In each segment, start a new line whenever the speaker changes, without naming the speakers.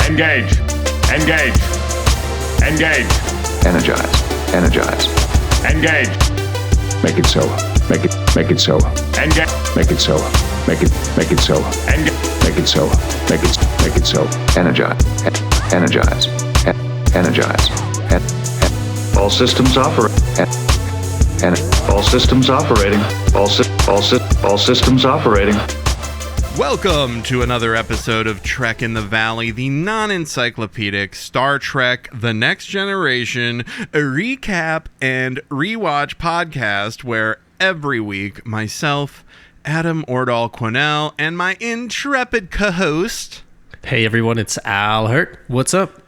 Engage. Engage. Engage.
Energize. Energize.
Engage.
Make it so. Make it so.
Engage.
Make it so. Make it so.
Engage.
Make it so. Make it so. Energize. Energize. Energize. All systems operate. All systems operating. All systems operating.
Welcome to another episode of Trek in the Valley, the non-encyclopedic Star Trek The Next Generation recap and rewatch podcast where every week myself, Adam Ordall Quinnell, and my intrepid co-host...
Hey everyone, it's Al Hirt. What's up?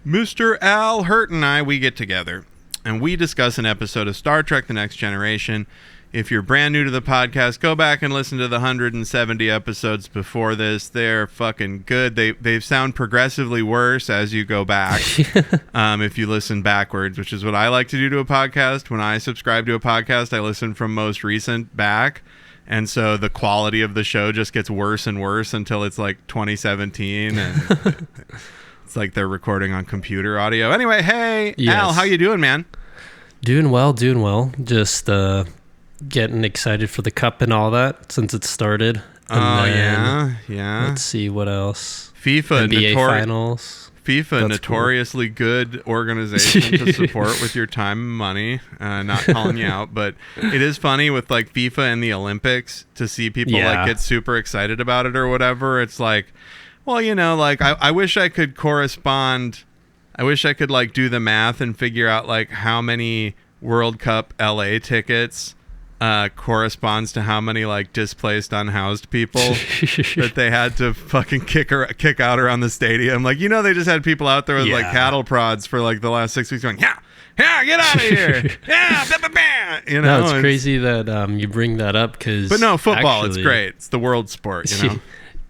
Mr. Al Hirt and I, we get together and we discuss an episode of Star Trek The Next Generation. If you're brand new to the podcast, go back and listen to the 170 episodes before this. They're fucking good. They sound progressively worse as you go back. If you listen backwards, which is what I like to do to a podcast. When I subscribe to a podcast, I listen from most recent back. And so the quality of the show just gets worse and worse until it's like 2017. And it's like they're recording on computer audio. Anyway, hey, yes. Al, how you doing, man?
Doing well. Just getting excited for the cup and all that since it started.
And yeah.
Let's see what else.
FIFA
NBA finals.
FIFA, that's notoriously cool. Good organization to support with your time and money. Not calling you out, but it is funny with like FIFA and the Olympics to see people like get super excited about it or whatever. It's like, well, you know, like I wish I could correspond. I wish I could like do the math and figure out like how many World Cup LA tickets corresponds to how many like displaced unhoused people that they had to fucking kick out around the stadium. Like, you know, they just had people out there with like cattle prods for like the last 6 weeks going, yeah, get out of here. Yeah, bah, bah, bah. You know,
no, it's crazy that you bring that up because.
But no, football, it's great. It's the world sport, you know.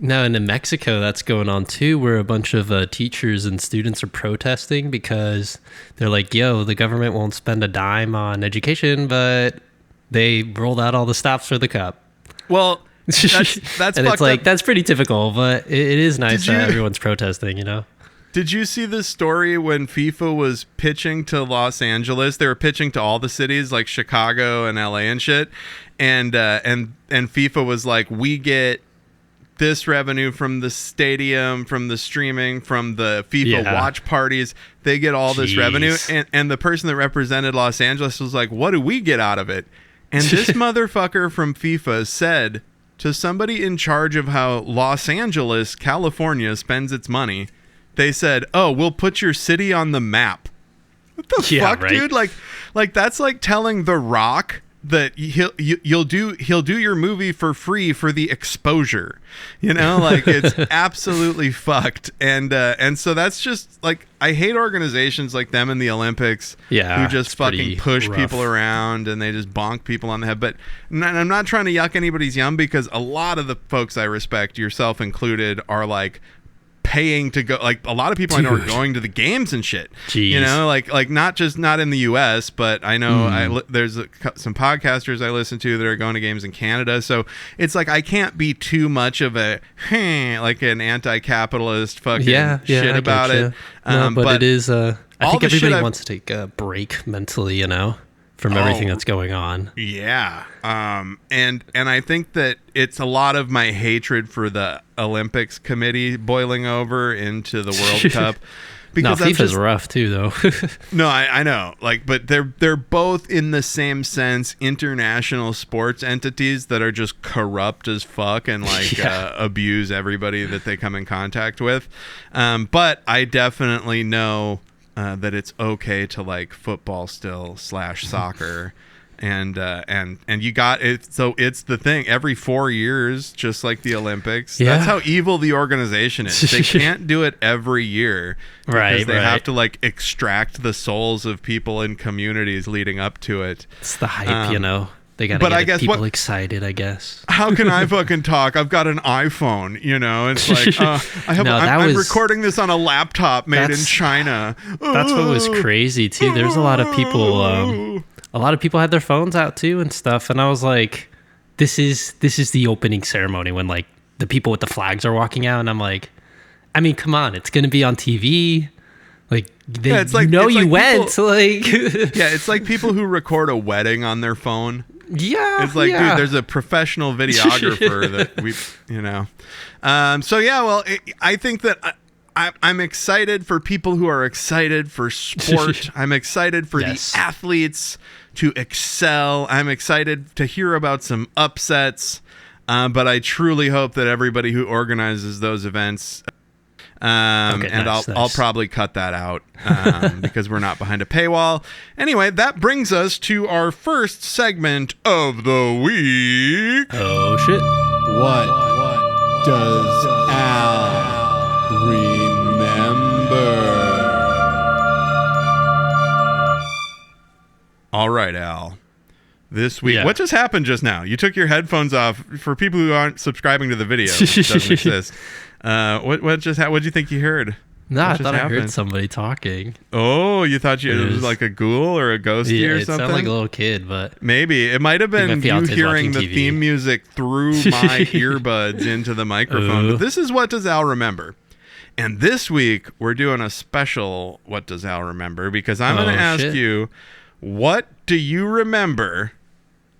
No, and in Mexico, that's going on too, where a bunch of teachers and students are protesting because they're like, yo, the government won't spend a dime on education, but they rolled out all the stops for the cup.
Well, that's
and it's like, that's pretty typical, but it is nice that everyone's protesting, you know?
Did you see this story when FIFA was pitching to Los Angeles? They were pitching to all the cities like Chicago and LA and shit. And FIFA was like, we get this revenue from the stadium, from the streaming, from the FIFA watch parties. They get all this revenue. And the person that represented Los Angeles was like, what do we get out of it? And this motherfucker from FIFA said to somebody in charge of how Los Angeles, California spends its money, they said, oh, we'll put your city on the map. What the fuck, right? Dude? Like that's like telling The Rock that he'll do your movie for free for the exposure, you know, like it's absolutely fucked. And so that's just like, I hate organizations like them in the Olympics who just fucking push people around and they just bonk people on the head. But I'm not trying to yuck anybody's yum because a lot of the folks I respect, yourself included, are like paying to go. Like a lot of people I know are going to the games and shit. Jeez. You know, like not in the US, but I know there's some podcasters I listen to that are going to games in Canada. So it's like I can't be too much of a like an anti-capitalist fucking shit about it.
No, but it is. I think everybody wants to take a break mentally, you know, from everything that's going on.
Yeah. And I think that it's a lot of my hatred for the Olympics committee boiling over into the World Cup. Because
FIFA's rough too, though.
No, I know. Like, but they're both in the same sense international sports entities that are just corrupt as fuck and like abuse everybody that they come in contact with. But I definitely know that it's okay to like football still / soccer. And you got it. So it's the thing every 4 years, just like the Olympics. That's how evil the organization is. They can't do it every year because they have to like extract the souls of people in communities leading up to it.
It's the hype, you know. They got to get people excited, I guess.
How can I fucking talk? I've got an iPhone, you know. It's like I'm recording this on a laptop made in China.
That's what was crazy too. There's a lot of people. A lot of people had their phones out too and stuff, and I was like, "This is the opening ceremony when like the people with the flags are walking out," and I'm like, I mean, come on, it's gonna be on TV. Like,
it's like
you went.
People,
like,
yeah, it's like people who record a wedding on their phone.
Yeah,
it's like, dude, there's a professional videographer that we, So yeah, well, I think that I'm excited for people who are excited for sport. I'm excited for the athletes to excel. I'm excited to hear about some upsets. But I truly hope that everybody who organizes those events. I'll probably cut that out because we're not behind a paywall. Anyway, that brings us to our first segment of the week.
Oh shit!
What does Al remember? All right, Al. This week, what just happened just now? You took your headphones off. For people who aren't subscribing to the video, it doesn't exist. What just happened? What did you think you heard?
No, I thought I heard somebody talking.
Oh, you thought it was like a ghoul or a ghosty or something?
It sounded like a little kid, but
maybe it might have been you hearing the theme music through my earbuds into the microphone. But this is What Does Al Remember? And this week we're doing a special What Does Al Remember? Because I'm going to ask you, what do you remember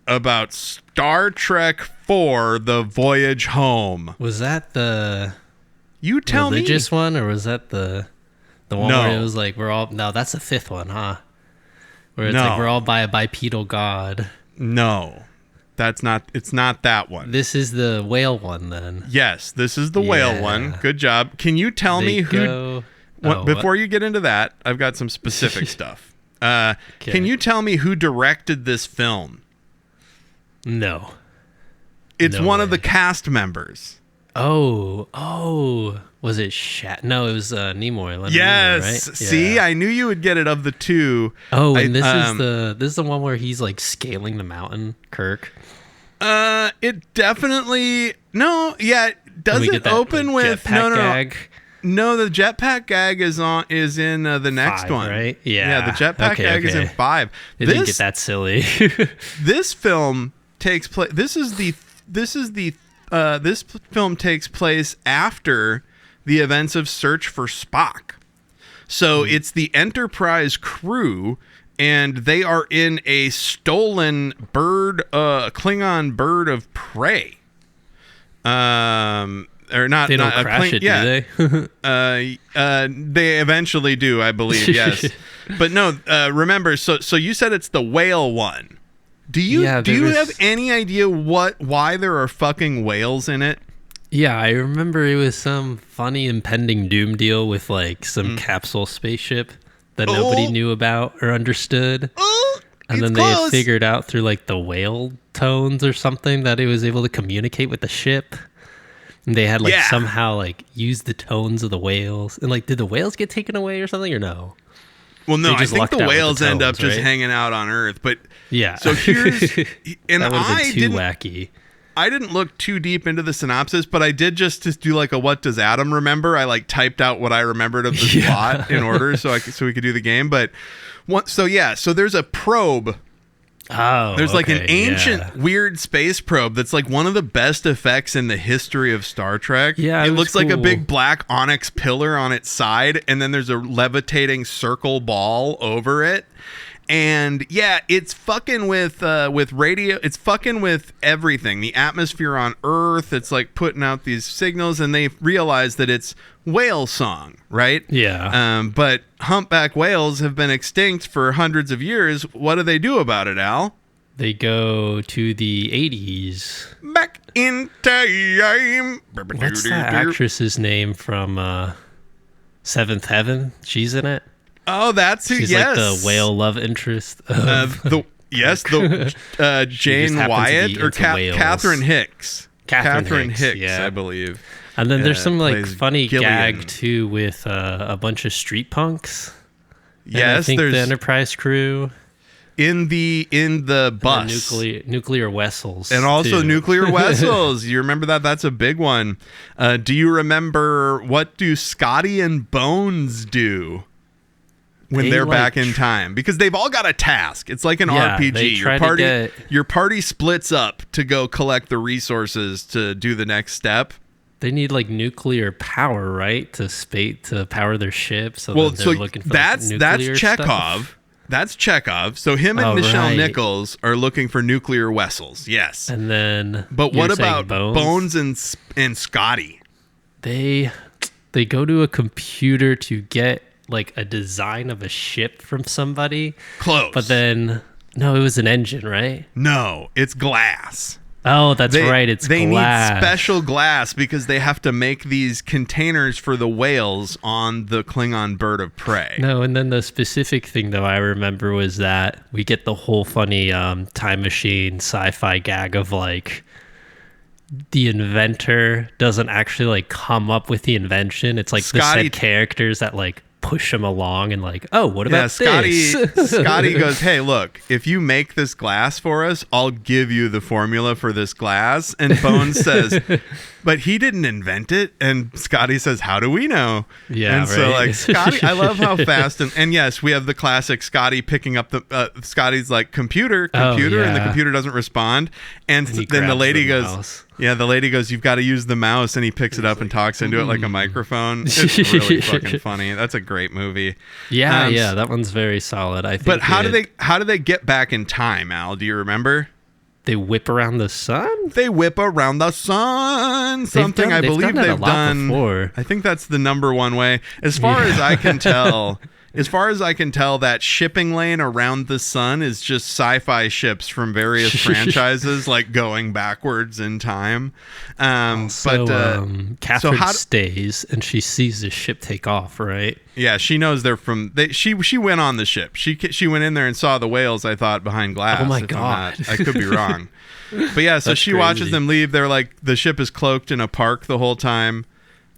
about Star Trek IV: The Voyage Home?
Was that the
religious
one, or was that the one where it was like we're all? No, that's the fifth one, huh? Where it's like we're all by a bipedal god.
No, that's not. It's not that one.
This is the whale one, then.
Yes, this is the whale one. Good job. Can you tell me who? Before you get into that, I've got some specific stuff. Can you tell me who directed this film?
No.
It's one of the cast members.
Oh. Was it No, it was Nimoy.
Yes.
Nimoy, right?
See, I knew you would get it of the two.
Oh, and this is the one where he's like scaling the mountain, Kirk.
It definitely does it open with
gag?
No, the jetpack gag is in the next
5,
one,
right? Yeah,
the jetpack gag is in 5.
It didn't get that silly.
This film takes place. This film takes place after the events of Search for Spock. So it's the Enterprise crew, and they are in a stolen Klingon bird of prey. Or not?
They don't crash it, do
they? They eventually do, I believe. Yes, but no. Remember, so you said it's the whale one. Do you have any idea why there are fucking whales in it?
Yeah, I remember it was some funny impending doom deal with like some capsule spaceship that nobody knew about or understood. And then they had figured out through like the whale tones or something that it was able to communicate with the ship. And they had like somehow like used the tones of the whales. And like, did the whales get taken away or something or no?
Well, no, I think the whales end up just hanging out on Earth. But
yeah,
so here's and
that would have been too wacky.
I didn't look too deep into the synopsis, but I did just do like a what does Adam remember? I like typed out what I remembered of the plot in order so we could do the game. But so there's a probe.
Oh,
there's like an ancient weird space probe that's like one of the best effects in the history of Star Trek.
Yeah,
it looks like a big black onyx pillar on its side, and then there's a levitating circle ball over it. And yeah, it's fucking with radio. It's fucking with everything. The atmosphere on Earth. It's like putting out these signals, and they realize that it's whale song, right?
Yeah.
But humpback whales have been extinct for hundreds of years. What do they do about it, Al?
They go to the 80s.
Back in time.
What's that actress's name from Seventh Heaven? She's in it.
Oh, that's who.
She's like the whale love interest.
Jane Wyatt or Catherine Hicks. Catherine Hicks,
yeah.
I believe.
And then there's some like funny gag too with a bunch of street punks.
Yes,
I think the Enterprise crew
in the bus,
nuclear vessels,
and also nuclear vessels. You remember that? That's a big one. Do you remember what do Scotty and Bones do when they're back in time? Because they've all got a task. It's like an RPG. Your party splits up to go collect the resources to do the next step.
They need like nuclear power, right, to power their ship. So
Well,
they're
so
looking for
that's
nuclear
Chekhov.
stuff.
That's Chekhov. So him and Nichelle
right.
Nichols are looking for nuclear vessels. Yes.
And then,
But
you're
what
saying
about Bones and Scotty?
They go to a computer to get like a design of a ship from somebody.
Close.
But then, no, it was an engine, right?
No, it's glass.
Oh, that's right. It's
they
glass.
need special glass because they have to make these containers for the whales on the Klingon bird of prey.
No, and then the specific thing, though, I remember was that we get the whole funny time machine sci-fi gag of like the inventor doesn't actually like come up with the invention. It's like the said characters that like push him along and like, oh, what about
Scotty,
this?
Scotty goes, hey, look, if you make this glass for us, I'll give you the formula for this glass. And Bones says, but he didn't invent it. And Scotty says, how do we know?
Yeah,
and so
right.
like Scotty, I love how fast and yes, we have the classic Scotty picking up the Scotty's like computer, and the computer doesn't respond. And then the lady goes,
mouse.
yeah, the lady goes, you've got to use the mouse, and he picks it up and talks into it like a microphone. It's really fucking funny. That's a great movie.
Yeah, that one's very solid. I think.
But how do they get back in time, Al? Do you remember?
They whip around the sun?
They whip around the sun. Something I believe they've done
before.
I think that's the number one way. As far as I can tell, that shipping lane around the sun is just sci-fi ships from various franchises, like going backwards in time.
Catherine stays and she sees the ship take off, right?
Yeah, she knows they're from. She went on the ship. She went in there and saw the whales. I thought behind glass.
Oh my god!
I could be wrong. But yeah, so she watches them leave. They're like the ship is cloaked in a park the whole time.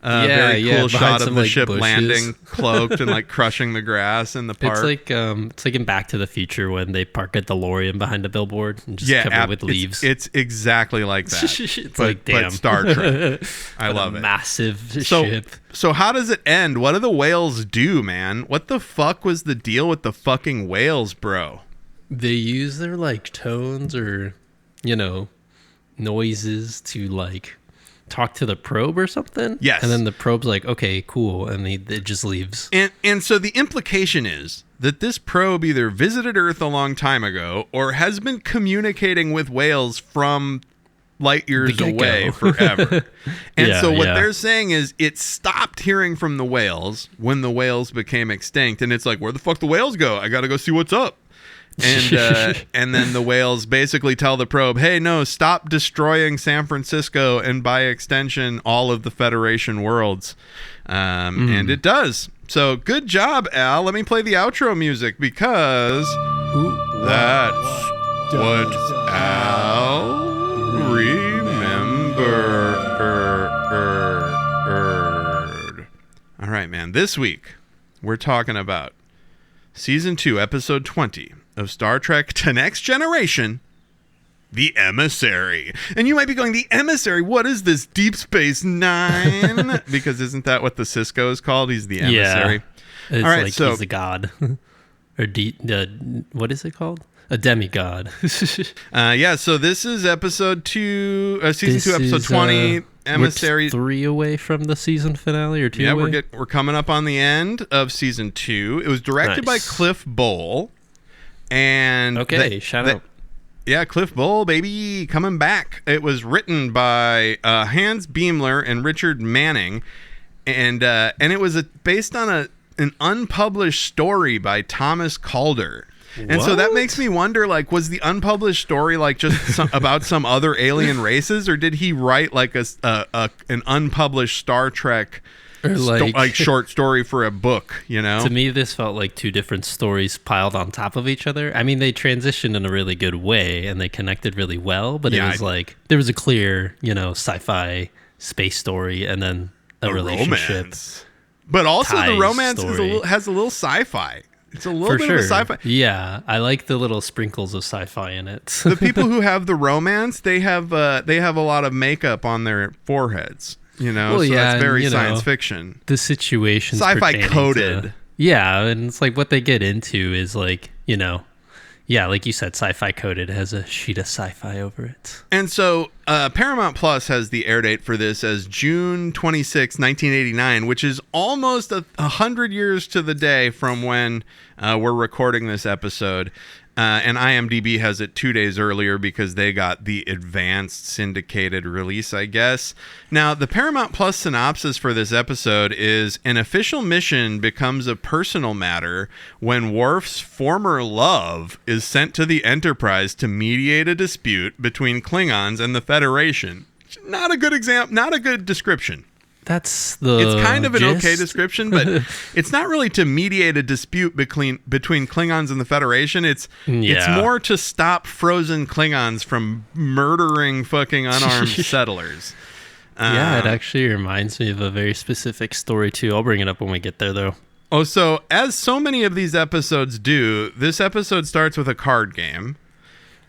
Very cool shot of the ship bushes. Landing cloaked and like crushing the grass in the park.
It's like in Back to the Future when they park a DeLorean behind a billboard and just cover it with leaves.
It's exactly like that.
It's like damn.
But Star Trek. I love it.
Massive ship.
So how does it end? What do the whales do, man? What the fuck was the deal with the fucking whales, bro?
They use their like tones or noises to like talk to the probe or something.
Yes.
And then the probe's like, okay, cool. And it just leaves.
And so the implication is that this probe either visited Earth a long time ago or has been communicating with whales from light years away forever. And so what they're saying is it stopped hearing from the whales when the whales became extinct. And it's like, where the fuck the whales go? I got to go see what's up. And then the whales basically tell the probe, hey, no, stop destroying San Francisco and by extension all of the Federation worlds. And it does. So good job, Al. Let me play the outro music because that's what Al remembered. All right, man. This week we're talking about Season 2, Episode 20 of Star Trek The Next Generation, The Emissary. And you might be going, The Emissary? What is this, Deep Space Nine? Because isn't that what the Cisco is called? He's the Emissary.
Yeah. It's like he's a god. Or what is it called? A demigod.
So this is Episode 2, Season 2, Episode 20, Emissary.
We're 3 away from the season finale, or 2 away?
Yeah, we're coming up on the end of Season 2. It was directed by Cliff Bowl. And
shout out.
Yeah, Cliff Bowl, baby, coming back. It was written by Hans Beimler and Richard Manning, and it was based on an unpublished story by Thomas Calder. And so that makes me wonder, like, was the unpublished story like just about some other alien races, or did he write like an unpublished Star Trek? Or like short story for a book,
To me, this felt like 2 different stories piled on top of each other. I mean, they transitioned in a really good way and they connected really well, but it was like there was a clear, sci-fi space story and then a relationship.
Romance. But also the romance has a little sci-fi. It's a little bit of a sci-fi.
Yeah, I like the little sprinkles of sci-fi in it.
The people who have the romance, they have a lot of makeup on their foreheads. That's very science fiction.
The situation
sci-fi coded.
And it's like what they get into is like, you Yeah, like you said, sci-fi coded. It has a sheet of sci-fi over it.
And so Paramount Plus has the air date for this as June 26, 1989, which is almost 100 years to the day from when we're recording this episode. And IMDb has it 2 days earlier because they got the advanced syndicated release, I guess. Now, the Paramount Plus synopsis for this episode is an official mission becomes a personal matter when Worf's former love is sent to the Enterprise to mediate a dispute between Klingons and the Federation. Not a good example, not a good description.
That's the
It's kind of an
gist.
okay description, but it's not really to mediate a dispute between Klingons and the Federation. It's more to stop frozen Klingons from murdering fucking unarmed settlers.
Yeah, it actually reminds me of a very specific story too. I'll bring it up when we get there, though.
Oh, so as so many of these episodes do, this episode starts with a card game.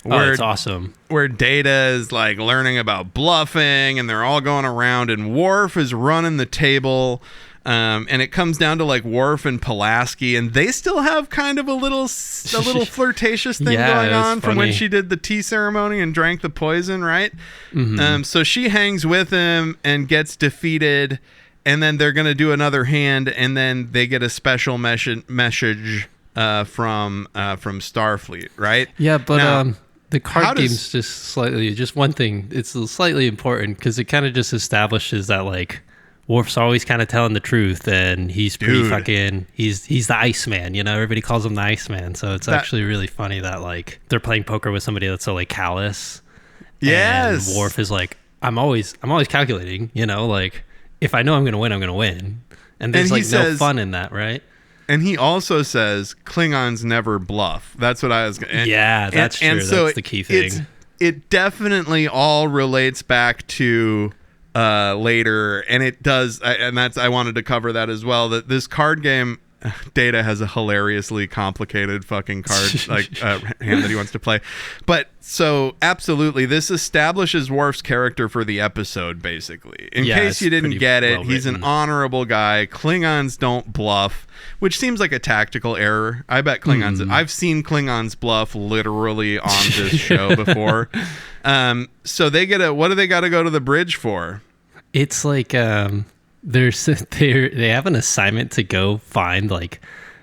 It's awesome.
Where Data is like learning about bluffing, and they're all going around, and Worf is running the table, and it comes down to like Worf and Pulaski, and they still have kind of a little flirtatious thing going on from when she did the tea ceremony and drank the poison, right? Mm-hmm. So she hangs with him and gets defeated, and then they're gonna do another hand, and then they get a special message from Starfleet, right?
Yeah, but
now,
the card game's just one thing. It's slightly important because it kind of just establishes that like Worf's always kind of telling the truth, and he's pretty fucking. He's the Iceman, you know. Everybody calls him the Iceman, so it's actually really funny that like they're playing poker with somebody that's so like callous.
Yes,
and Worf is like, I'm always calculating, you know, like if I know I'm gonna win, I'm gonna win, and there's like no fun in that, right?
And he also says Klingons never bluff. That's what I was.
That's true.
So
that's the key thing.
It definitely all relates back to later, and it does. I wanted to cover that as well. That this card game, Data has a hilariously complicated fucking card hand that he wants to play. But so absolutely, this establishes Worf's character for the episode. Basically, in case you didn't get it, he's an honorable guy. Klingons don't bluff, which seems like a tactical error. I bet Klingons. I've seen Klingons bluff literally on this show before. So they get what do they got to go to the bridge for?
It's like they have an assignment to go find like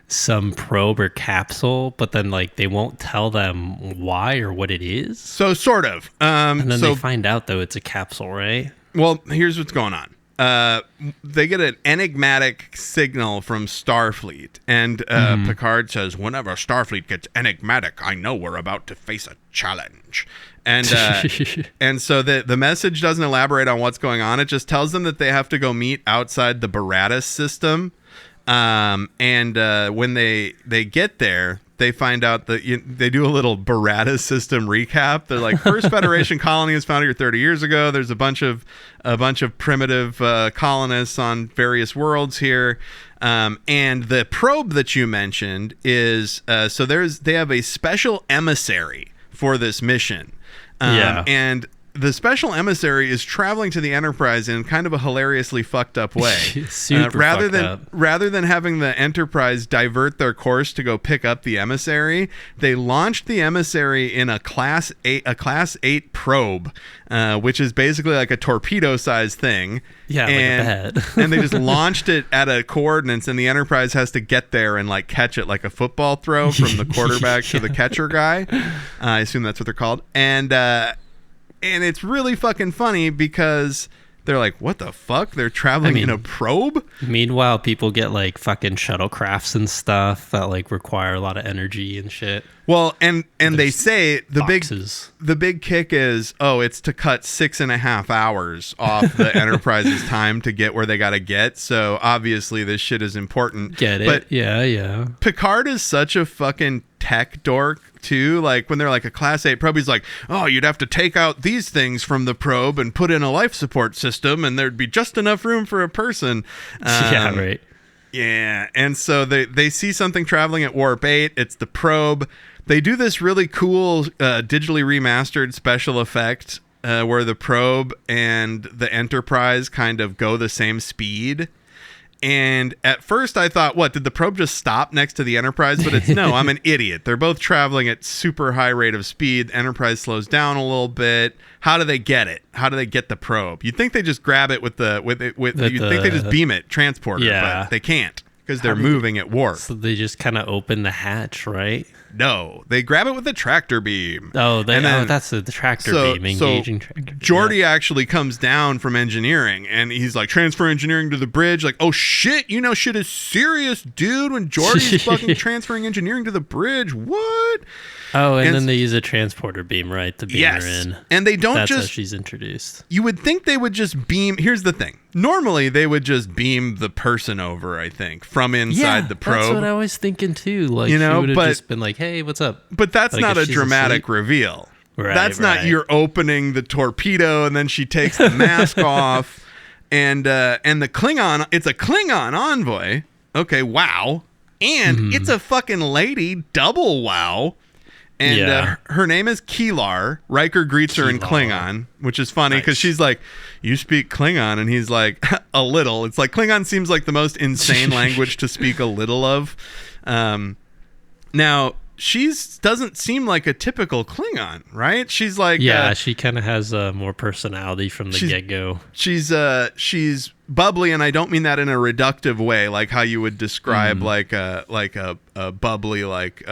some probe or capsule, but then like they won't tell them why or what it is.
So sort of.
And then they find out though it's a capsule, right?
Well, here's what's going on. They get an enigmatic signal from Starfleet, and Picard says, "Whenever Starfleet gets enigmatic, I know we're about to face a challenge." And and so the message doesn't elaborate on what's going on. It just tells them that they have to go meet outside the Baratus system. And when they get there, they find out that they do a little Baratus system recap. They're like, first Federation colony was founded here 30 years ago. There's a bunch of primitive colonists on various worlds here. And the probe that you mentioned is they have a special emissary for this mission. And the special emissary is traveling to the Enterprise in kind of a hilariously fucked up way. Rather than having the Enterprise divert their course to go pick up the emissary, they launched the emissary in a Class 8 probe, which is basically like a torpedo-sized thing.
Yeah, like a bed.
And they just launched it at a coordinates, and the Enterprise has to get there and like catch it like a football throw from the quarterback to the catcher guy. I assume that's what they're called. And it's really fucking funny because they're like, what the fuck? They're traveling in a probe?
Meanwhile, people get like fucking shuttlecrafts and stuff that like require a lot of energy and shit.
Well, and they say
boxes.
the big kick is, it's to cut 6.5 hours off the Enterprise's time to get where they got to get. So obviously this shit is important.
Get it?
But
yeah.
Picard is such a fucking tech dork too. Like when they're like a Class 8 probe, he's like, you'd have to take out these things from the probe and put in a life support system, and there'd be just enough room for a person.
Yeah, right.
Yeah, and so they see something traveling at warp 8. It's the probe. They do this really cool digitally remastered special effect where the probe and the Enterprise kind of go the same speed. And at first I thought, what, did the probe just stop next to the Enterprise? But it's no, I'm an idiot. They're both traveling at super high rate of speed. Enterprise slows down a little bit. How do they get it? How do they get the probe? You'd think they just grab it you'd think they just beam it, transporter, but they can't because they're moving at warp.
So they just kind of open the hatch, right?
No, they grab it with a tractor beam.
Oh, that's the tractor beam, engaging tractor beam.
Geordi actually comes down from engineering, and he's like, transfer engineering to the bridge. Like, oh shit, shit is serious, dude. When Geordi's fucking transferring engineering to the bridge, what?
Oh, and then they use a transporter beam, right, to beam her in.
And they don't
That's how she's introduced.
You would think they would just beam. Here's the thing. Normally, they would just beam the person over, I think, from inside the probe.
That's what I was thinking, too. Like, she would have just been like, hey, what's up?
But that's not a dramatic reveal.
Right,
that's not you're opening the torpedo, and then she takes the mask off. And the Klingon, it's a Klingon envoy. Okay, wow. And it's a fucking lady, double wow. And her name is Kilar. Riker greets her in Klingon, which is funny because she's like, you speak Klingon? And he's like, a little. It's like Klingon seems like the most insane language to speak a little of. Now, she doesn't seem like a typical Klingon, right? She's like...
Yeah, she kind of has more personality from the get-go.
She's bubbly, and I don't mean that in a reductive way, like how you would describe like a bubbly, like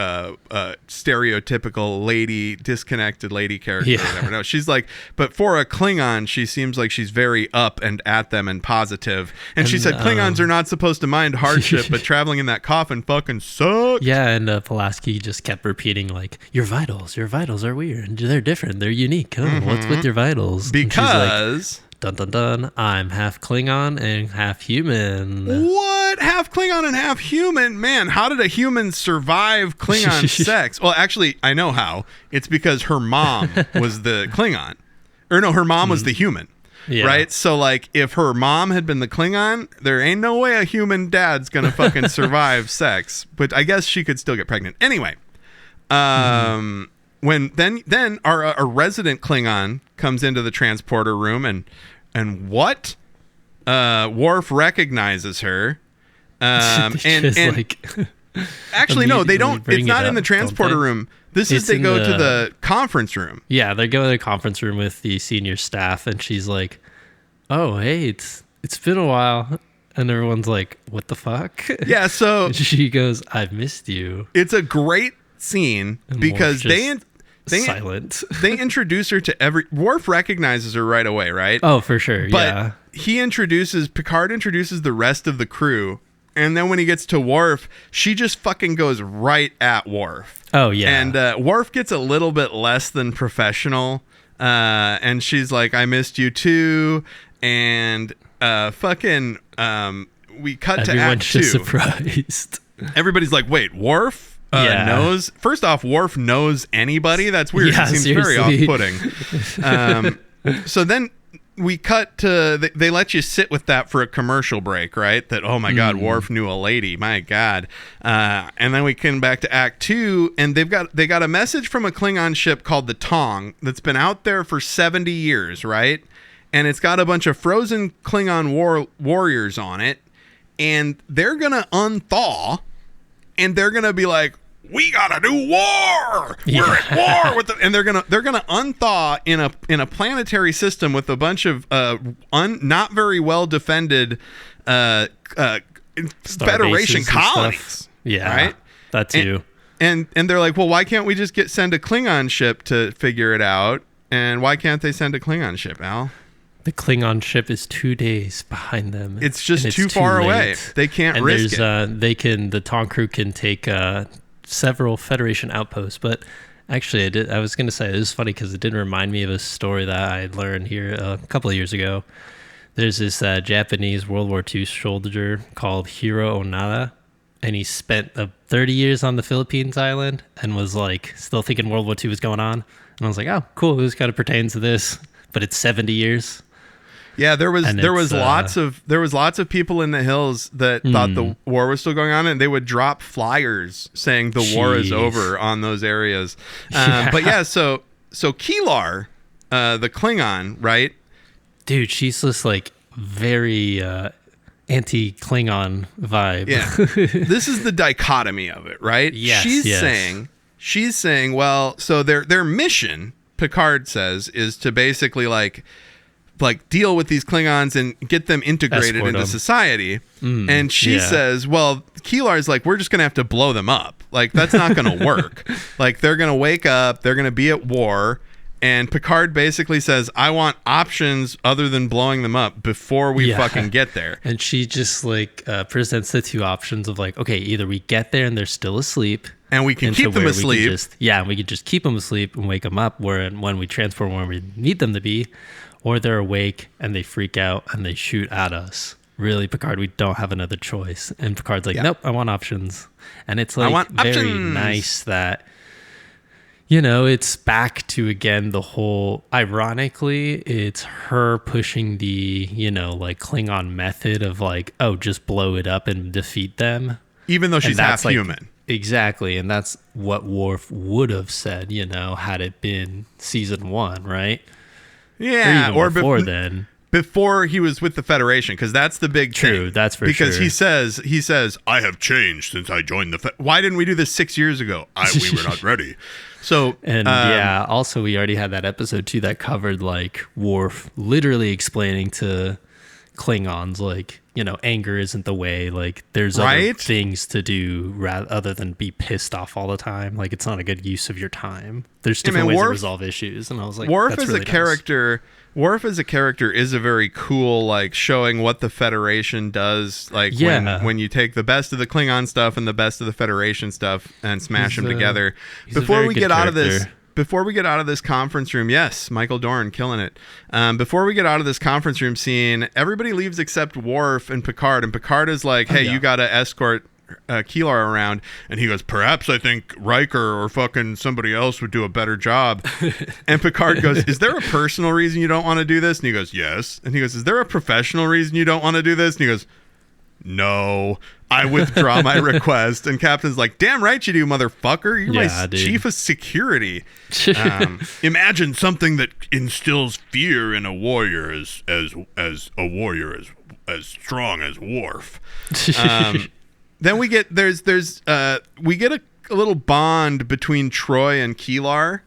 stereotypical disconnected lady character.
Yeah.
Or whatever. No, she's like, but for a Klingon, she seems like she's very up and at them and positive. And she said Klingons are not supposed to mind hardship, but traveling in that coffin fucking sucks.
Yeah, and Pulaski just kept repeating like, your vitals are weird. They're different. They're unique. Oh, what's with your vitals?
Because...
Dun dun dun, I'm half Klingon and half human.
What? Half Klingon and half human? Man, how did a human survive Klingon sex? Well, actually, I know how. It's because her mom was the Klingon. Or no, her mom was the human. Yeah. Right? So, like, if her mom had been the Klingon, there ain't no way a human dad's gonna fucking survive sex. But I guess she could still get pregnant. Anyway, when then our resident Klingon comes into the transporter room and what? Worf recognizes her.
Like,
actually no, they don't. It's not in the transporter room. This is they go to the conference room.
Yeah, they go to the conference room with the senior staff, and she's like, "Oh, hey, it's been a while." And everyone's like, "What the fuck?" Yeah, so and she goes, "I've missed you."
It's a great scene because they
silent.
They introduce her to Worf recognizes her right away, right?
Oh, for sure. But
Picard introduces the rest of the crew, and then when he gets to Worf, she just fucking goes right at Worf.
Oh yeah.
And Worf gets a little bit less than professional, and she's like, "I missed you too," and we cut to Act 2.
Everyone's surprised.
Everybody's like, "Wait, Worf?" Knows. First off, Worf knows anybody. That's weird.
Yeah,
it seems
seriously.
very off-putting. So then we cut to they let you sit with that for a commercial break, right? That, oh my God, Worf knew a lady. My God. And then we come back to Act 2, and they got a message from a Klingon ship called the Tong that's been out there for 70 years, right? And it's got a bunch of frozen Klingon warriors on it, and they're gonna unthaw. And they're gonna be like, we gotta do war. We're at war with and they're gonna unthaw in a planetary system with a bunch of not very well defended Federation colonies.
Yeah,
right.
That too.
And they're like, well, why can't we just send a Klingon ship to figure it out? And why can't they send a Klingon ship, Al?
The Klingon ship is 2 days behind them.
It's just too far away. They can't risk it.
The Tong crew can take several Federation outposts. But actually, I was going to say, it was funny because it did remind me of a story that I learned here a couple of years ago. There's this Japanese World War II soldier called Hiro Onada, and he spent 30 years on the Philippines island and was like still thinking World War II was going on. And I was like, oh, cool. This kind of pertains to this, but it's 70 years.
Yeah, there was lots of people in the hills that thought the war was still going on, and they would drop flyers saying the war is over on those areas. But yeah, so Kilar, the Klingon, right?
Dude, she's just like very anti-Klingon vibe.
Yeah. This is the dichotomy of it, right?
Yes,
She's saying, well, so their mission, Picard says, is to basically like deal with these Klingons and get them integrated
Escort
into
them.
society. And she says, well, Keelar's like, we're just going to have to blow them up. Like, that's not going to work. Like, they're going to wake up, they're going to be at war. And Picard basically says, I want options other than blowing them up before we fucking get there.
And she just like presents the two options of like, okay, either we get there and they're still asleep.
And we can keep them asleep.
We could just keep them asleep and wake them up when we transport where we need them to be. Or they're awake and they freak out and they shoot at us. Really, Picard, we don't have another choice. And Picard's like, nope, I want options. And it's like very nice that, you know, it's back to, again, the whole, ironically, it's her pushing the, you know, like Klingon method of like, oh, just blow it up and defeat them.
Even though she's half human.
Exactly. And that's what Worf would have said, you know, had it been season 1, right?
Yeah.
Or before then.
Before he was with the Federation, because that's the big thing.
True, that's for sure.
Because he says, I have changed since I joined the Why didn't we do this 6 years ago? We were not ready. So
also we already had that episode too that covered like Worf literally explaining to Klingons like, you know, anger isn't the way. Like there's other things to do other than be pissed off all the time. Like it's not a good use of your time. There's different ways to resolve issues. And I was like,
Worf
that's
as
really
a character. Worf as a character is a very cool, like, showing what the Federation does, like, when you take the best of the Klingon stuff and the best of the Federation stuff and smash them together. Before we get out of this conference room, yes, Michael Dorn killing it. Before we get out of this conference room scene, everybody leaves except Worf and Picard is like, hey, you got to escort Keelar around, and he goes, perhaps I think Riker or fucking somebody else would do a better job. And Picard goes, is there a personal reason you don't want to do this? And he goes, yes. And he goes, is there a professional reason you don't want to do this? And he goes, no, I withdraw my request. And Captain's like, damn right you do, motherfucker. You're my chief of security. Imagine something that instills fear in a warrior as a warrior as strong as Worf. Then we get we get a little bond between Troy and Keelar,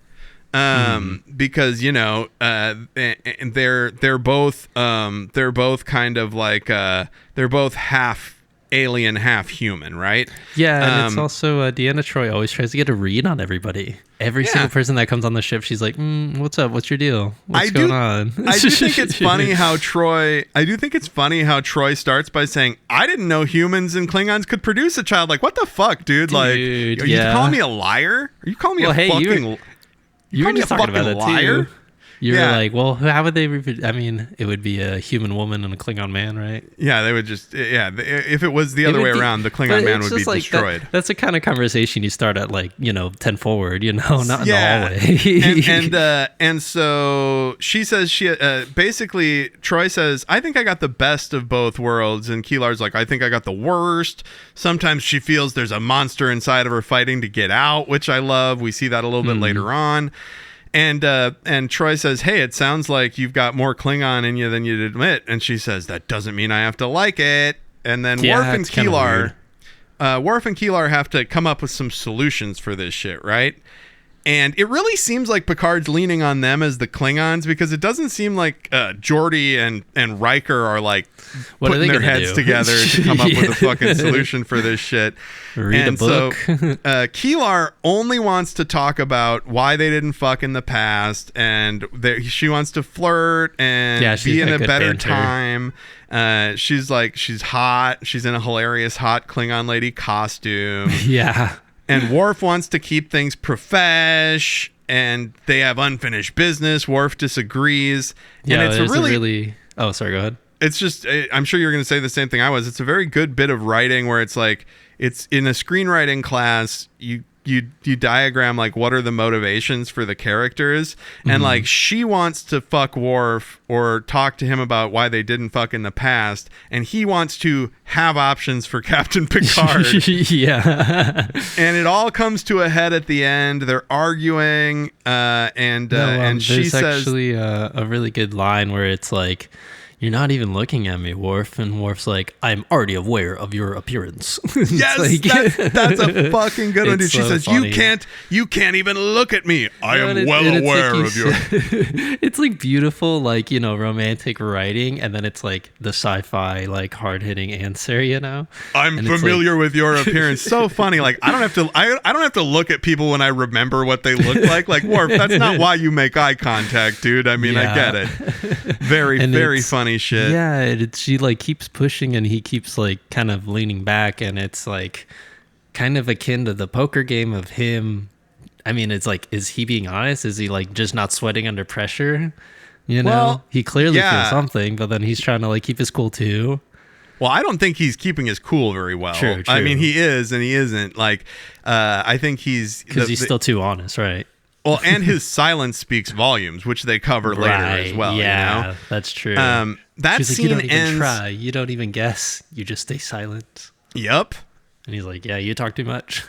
because you know they're both kind of like they're both half alien, half human, right?
Yeah, and it's also Deanna Troi always tries to get a read on everybody. Every single person that comes on the ship, she's like, "What's up? What's your deal? What's going on?"
I do think it's funny how Troy. Starts by saying, "I didn't know humans and Klingons could produce a child." Like, what the fuck, dude? Like, are you calling me a liar? Are you calling me a fucking?
You were just talking about it
liar?
too. You were like, well, how would they? I mean, it would be a human woman and a Klingon man, right?
Yeah, they would just. Yeah, if it was the other way around, the Klingon man would be like destroyed.
That's the kind of conversation you start at, like, 10 forward, not in the hallway.
and so she says basically Troy says, I think I got the best of both worlds, and Keelar's like, I think I got the worst. Sometimes she feels there's a monster inside of her fighting to get out, which I love. We see that a little bit later on. And Troy says, hey, it sounds like you've got more Klingon in you than you'd admit. And she says, that doesn't mean I have to like it. And then Worf and Keelar have to come up with some solutions for this shit, right? And it really seems like Picard's leaning on them as the Klingons, because it doesn't seem like Geordi and Riker are like putting their heads together to come up with a fucking solution for this shit.
Read a book.
So Keelar only wants to talk about why they didn't fuck in the past, and she wants to flirt and be in a better time. She's hot. She's in a hilarious hot Klingon lady costume.
Yeah.
And Worf wants to keep things profesh, and they have unfinished business. Worf disagrees.
Yeah,
and it's
really... Oh, sorry, go ahead.
It's just, I'm sure you're going to say the same thing I was. It's a very good bit of writing where it's like, it's in a screenwriting class, you diagram like what are the motivations for the characters, and like she wants to fuck Worf or talk to him about why they didn't fuck in the past, and he wants to have options for Captain Picard.
Yeah.
And it all comes to a head at the end. They're arguing, and she says,
there's actually a really good line where it's like, "You're not even looking at me, Worf." And Worf's like, "I'm already aware of your appearance."
Yes, that's a fucking good one, dude. She
so
says,
funny.
you can't even look at me. I am well
and it's
aware
like
of your...
It's like beautiful, like, romantic writing, and then it's like the sci-fi, like hard-hitting answer,
I'm
And it's
familiar with your appearance. So funny. Like, I don't have to look at people when I remember what they look like. Like, Worf, that's not why you make eye contact, dude. I mean, I get it. Very funny shit.
Yeah, she like keeps pushing, and he keeps like kind of leaning back, and it's like kind of akin to the poker game of him. I mean, it's like, is he being honest? Is he like just not sweating under pressure?
Well,
he clearly
yeah.
feels something, but then he's trying to like keep his cool too.
Well, I don't think he's keeping his cool very well.
True.
I mean, he is and he isn't. Like, I think he's...
Because he's still too honest, right?
Well, and his silence speaks volumes, which they cover later as well.
Yeah, that's true.
That
She's
scene
like, you don't
ends...
even try. You don't even guess. You just stay silent.
Yep.
And he's like, yeah, you talk too much.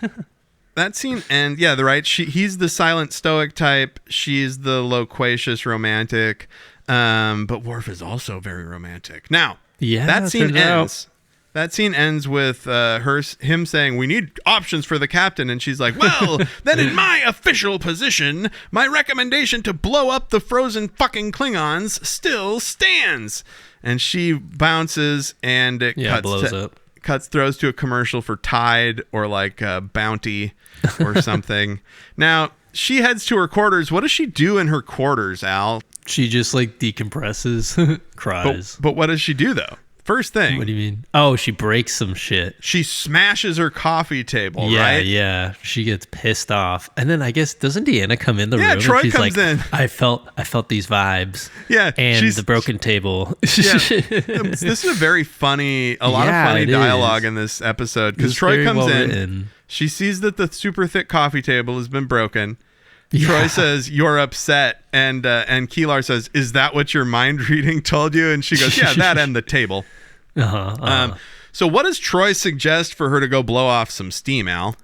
That scene ends... Yeah, right. He's the silent stoic type. She's the loquacious romantic. But Worf is also very romantic. Now...
Yeah,
that scene ends. That scene ends with him saying, "We need options for the captain," and she's like, "Well, then in my official position, my recommendation to blow up the frozen fucking Klingons still stands." And she bounces, and it throws to a commercial for Tide or like Bounty or something. Now she heads to her quarters. What does she do in her quarters, Al?
She just like decompresses, cries.
But what does she do though? First thing.
What do you mean? Oh, she breaks some shit.
She smashes her coffee table,
yeah,
right?
Yeah. She gets pissed off. And then I guess, doesn't Deanna come in the room?
Yeah, Troy
and she's
comes
like,
in.
I felt these vibes.
Yeah.
And the broken table.
Yeah. This is a very funny, a lot of funny dialogue in this episode. Because Troy comes in. Written. She sees that the super thick coffee table has been broken. Yeah. Troy says, "You're upset," and Keelar says, "Is that what your mind reading told you?" And she goes, "Yeah, that and the table." So what does Troy suggest for her to go blow off some steam, Al?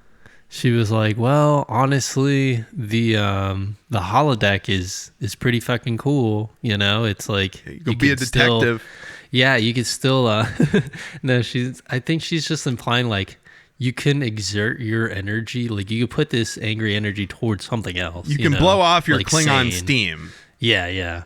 She was like, "Well, honestly, the holodeck is pretty fucking cool. It's like
you could be a detective.
You could still." No, I think she's just implying like, you can exert your energy, like you can put this angry energy towards something else.
You can blow off your like Klingon steam.
Yeah.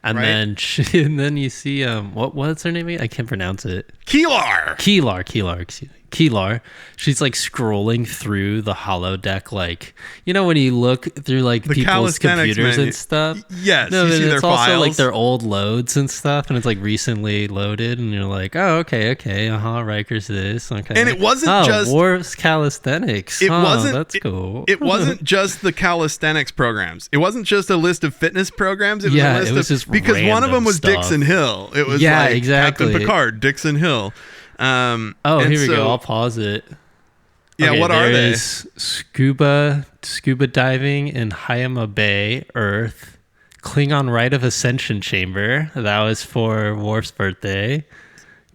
And then and then you see what's her name again? I can't pronounce it.
Keelar,
excuse me. Keelar. She's like scrolling through the holodeck, like when you look through like
the
people's computers and stuff.
Yes,
no,
you see their
it's
files.
Also like their old loads and stuff, and it's like recently loaded, and you're like, oh, okay, Riker's this, okay.
And it wasn't just
Worf's calisthenics. That's cool.
It wasn't just the calisthenics programs. It wasn't just a list of fitness programs. It was a list
it was just
because one of them was
stuff.
Dixon Hill. It was
exactly.
Captain Picard, Dixon Hill.
Here we go. I'll pause it.
Yeah, okay, what are they?
Scuba diving in Hayama Bay, Earth. Klingon Rite of Ascension Chamber. That was for Worf's birthday.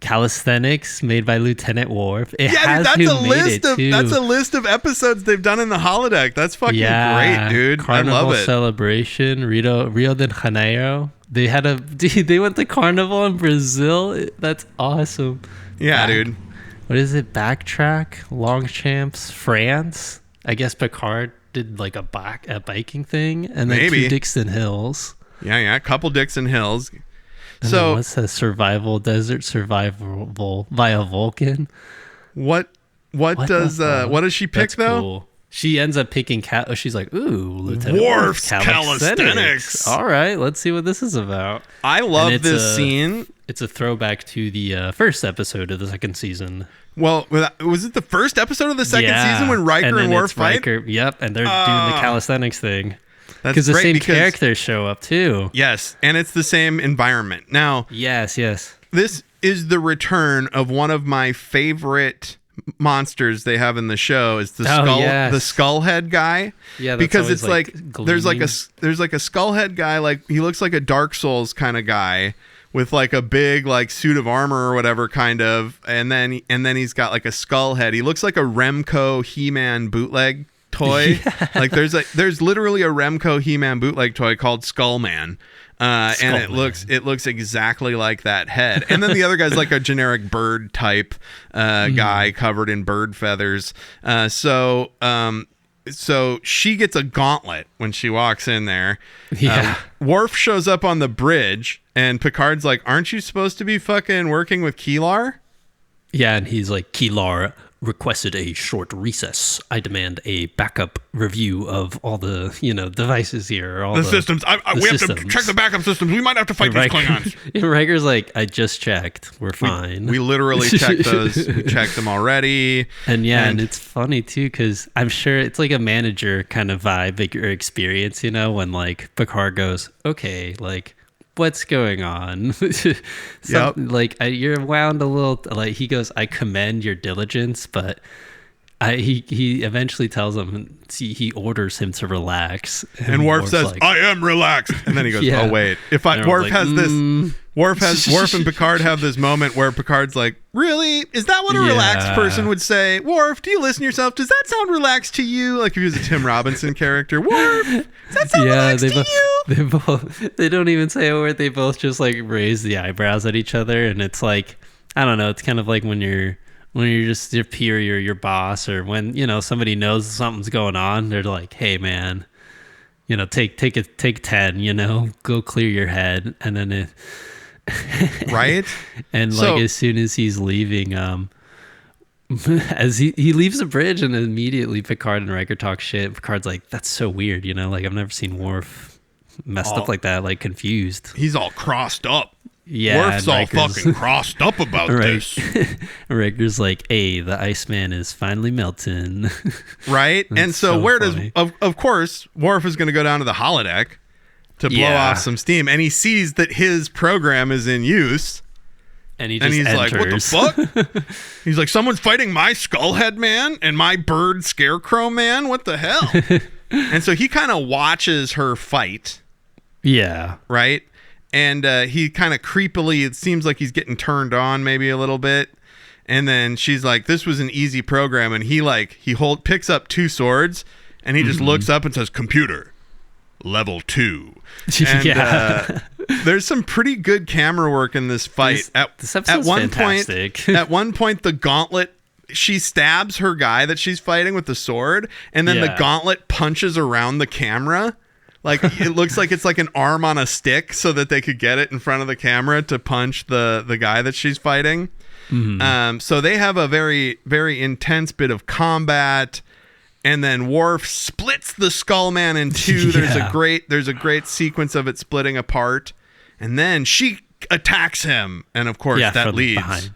Calisthenics made by Lieutenant Worf.
That's a list of episodes they've done in the holodeck. That's fucking great, dude.
Carnival
I love it.
Celebration, Rio de Janeiro. They went to Carnival in Brazil. That's awesome.
Yeah, dude.
What is it? Backtrack, Longchamps, France. I guess Picard did like a biking thing, and then two Dixon Hills.
Yeah, a couple Dixon Hills.
And so what's that? Desert survival via Vulcan.
What does she pick though? Cool.
She ends up picking she's like, ooh, Lieutenant
Worf's calisthenics.
All right, let's see what this is about.
I love this scene.
It's a throwback to the first episode of the second season.
Well, was it the first episode of the second season when Riker and Worf fight?
Yep, and they're doing the calisthenics thing. Because the same characters show up too.
Yes, and it's the same environment. Now,
yes.
This is the return of one of my favorite monsters they have in the show. Is the the skull head guy.
Yeah,
because it's like there's like a skull head guy, like he looks like a Dark Souls kind of guy with like a big like suit of armor or whatever kind of, and then he's got like a skull head. He looks like a Remco He-Man bootleg toy. Like there's literally a Remco He-Man bootleg toy called Skullman. and it looks exactly like that head. And then the other guy's like a generic bird type guy covered in bird feathers. So she gets a gauntlet when she walks in there.
Yeah.
Worf shows up on the bridge, and Picard's like, "Aren't you supposed to be fucking working with Keelar?"
Yeah, and he's like, Keelar requested a short recess. I demand a backup review of all the, devices here. All
the systems. We have to check the backup systems. We might have to fight these Klingons.
And Riker's like, I just checked. We're fine.
We literally checked those. We checked them already.
And and it's funny too, because I'm sure it's like a manager kind of vibe or experience, when like Picard goes, okay, like, what's going on? Like you're wound a little, like he goes, I commend your diligence, but he eventually tells him, he orders him to relax,
and Worf says, like, I am relaxed, and then he goes, oh wait, Worf and Picard have this moment where Picard's like, really? Is that what a relaxed person would say? Worf, do you listen to yourself? Does that sound relaxed to you? Like if he was a Tim Robinson character. Worf, does that sound relaxed to you?
They don't even say a word. They both just like raise the eyebrows at each other. And it's like, I don't know. It's kind of like when you're just your peer, your boss, or when, somebody knows something's going on, they're like, hey man, take 10, go clear your head. And then
right.
And like as soon as he's leaving, as he leaves the bridge, and immediately Picard and Riker talk shit. Picard's like, that's so weird, like I've never seen Worf messed up like that, like confused.
He's all crossed up.
Yeah,
Worf's all fucking crossed up about this.
Riker's like, hey, the Iceman is finally melting.
Right. And so where funny. Of course Worf is going to go down to the holodeck to blow off some steam, and he sees that his program is in use,
and he's
enters. Like, what the fuck? He's like, someone's fighting my Skullhead man and my bird Scarecrow man. What the hell? And so he kind of watches her fight.
Yeah.
Right. And he kind of creepily, it seems like he's getting turned on maybe a little bit. And then she's like, this was an easy program. And he picks up two swords, and he just looks up and says, computer, level 2. And there's some pretty good camera work in this fight.
This episode's fantastic.
At one point, the gauntlet, she stabs her guy that she's fighting with the sword, and then the gauntlet punches around the camera. Like it looks like it's like an arm on a stick, so that they could get it in front of the camera to punch the guy that she's fighting. Mm-hmm. So they have a very, very intense bit of combat. And then Worf splits the Skullman in two. There's a great sequence of it splitting apart. And then she attacks him. And of course that leads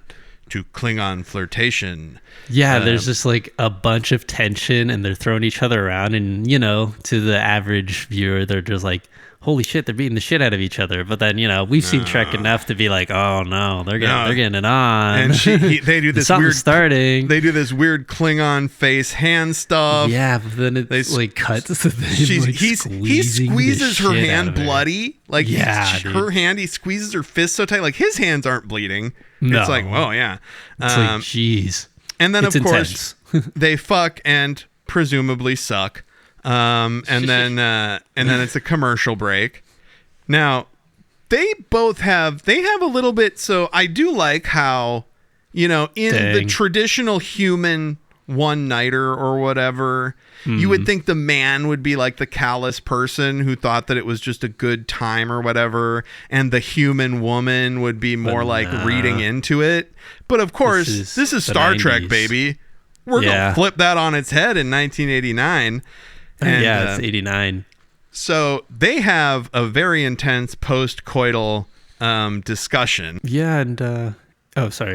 to Klingon flirtation.
Yeah, there's just like a bunch of tension, and they're throwing each other around. And, to the average viewer, they're just like, holy shit, they're beating the shit out of each other. But then, we've seen Trek enough to be like, oh no, they're getting it on.
And they do this weird
starting.
They do this weird Klingon face hand stuff.
Yeah, but then it cuts.
He squeezes her hand bloody. Like her hand, he squeezes her fist so tight. Like his hands aren't bleeding. No. It's like, oh yeah.
It's like, jeez.
And then of course they fuck and presumably suck. And then it's a commercial break. Now, they have a little bit. So I do like how, in the traditional human one-nighter or whatever, you would think the man would be like the callous person who thought that it was just a good time or whatever, and the human woman would be more like reading into it. But of course, this is Star
90s.
Trek, baby. We're gonna flip that on its head in 1989. And,
it's 89.
So they have a very intense post-coital discussion.
Yeah, and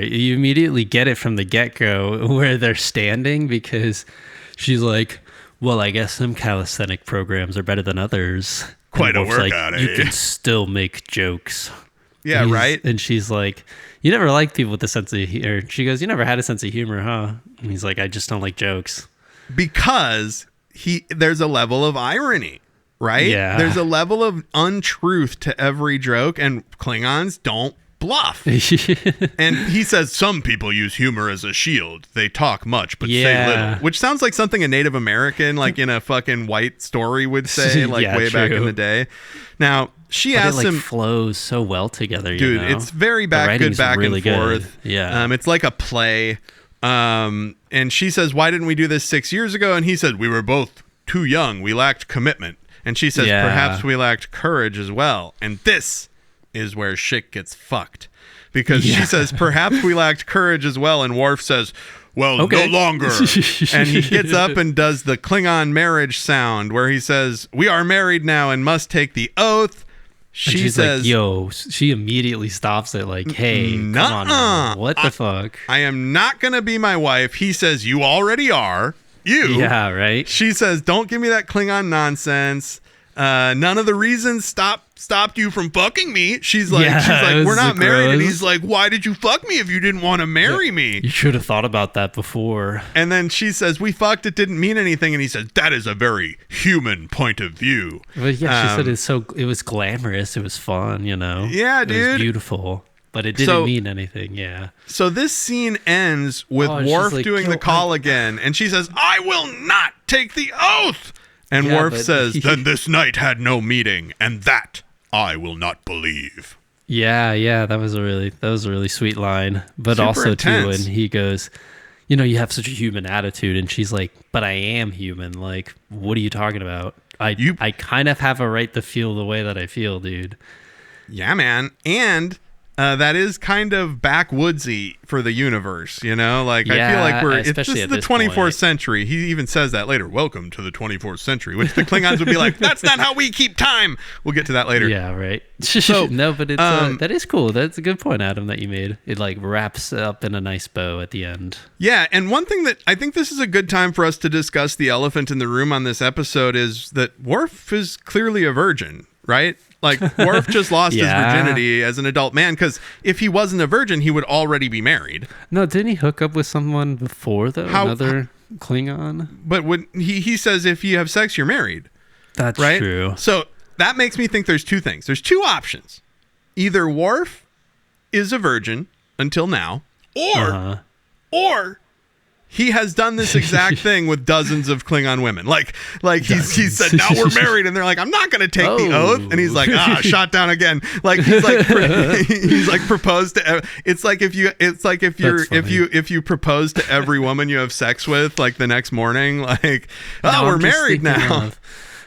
you immediately get it from the get-go where they're standing, because she's like, well, I guess some calisthenic programs are better than others.
Quite a workout,
like, you can still make jokes.
Yeah, right?
And she's like, you never liked people with a sense of humor. She goes, you never had a sense of humor, huh? And he's like, I just don't like jokes.
Because there's a level of irony, right?
Yeah.
There's a level of untruth to every joke, and Klingons don't bluff. And he says some people use humor as a shield. They talk much but say little, which sounds like something a Native American like in a fucking white story would say, like way back in the day. Now, she
but
asks
it, like,
him,
flows so well together,
dude,
you know?
it's very
The
good
writing's
back
really
and forth.
good. Yeah.
It's like a play. And she says, why didn't we do this 6 years ago? And he said, we were both too young. We lacked commitment. And she says, perhaps we lacked courage as well. And this is where shit gets fucked. Because she says, perhaps we lacked courage as well. And Worf says, well, no longer. And he gets up and does the Klingon marriage sound where he says, we are married now and must take the oath. She says,
like, yo, she immediately stops it like, hey, come on, man. What the fuck?
I am not going to be my wife. He says, you already are. You.
Yeah, right?
She says, don't give me that Klingon nonsense. None of the reasons stopped you from fucking me. She's like, we're not married. And he's like, why did you fuck me if you didn't want to marry me?
You should have thought about that before.
And then she says, we fucked. It didn't mean anything. And he says, that is a very human point of view.
But yeah, she said it was glamorous. It was fun, you know?
Yeah, dude.
It was beautiful. But it didn't mean anything, yeah.
So this scene ends with Worf
like,
doing the call again. And she says, I will not take the oath. And Worf says, then this night had no meaning, and that I will not believe.
Yeah, that was a really sweet line. But
Super
also
intense.
too, when he goes, you know, you have such a human attitude, and she's like, but I am human. Like, what are you talking about? I kind of have a right to feel the way that I feel, dude.
Yeah, man. And that is kind of backwoodsy for the universe, you know? Like, I feel like this is the 24th century. He even says that later. Welcome to the 24th century, which the Klingons would be like, that's not how we keep time. We'll get to that later.
Yeah, right.
So,
no, but it's that is cool. That's a good point, Adam, that you made. It like wraps up in a nice bow at the end.
Yeah, and one thing that I think this is a good time for us to discuss the elephant in the room on this episode is that Worf is clearly a virgin, right? Like, Worf just lost his virginity as an adult man, because if he wasn't a virgin, he would already be married.
No, didn't he hook up with someone before, though? Another Klingon?
But when he says if you have sex, you're married.
That's
right?
true.
So that makes me think there's two things. There's two options. Either Worf is a virgin until now, or he has done this exact thing with dozens of Klingon women. Like he said, now we're married, and they're like, I'm not going to take the oath, and he's like, shot down again. Like he's like proposed to. It's like if you propose to every woman you have sex with, like the next morning, like, we're married now.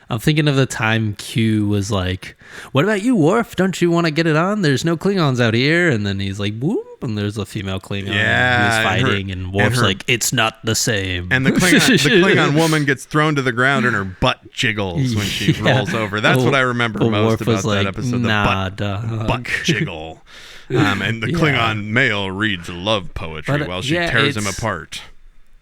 I'm thinking of the time Q was like, what about you, Worf? Don't you want to get it on? There's no Klingons out here. And then he's like, whoop, and there's a female Klingon who's fighting, and Worf's like, it's not the same.
And the Klingon woman gets thrown to the ground and her butt jiggles when she rolls over. That's what I remember most about that episode. The butt jiggle. And the Klingon male reads love poetry while she tears him apart.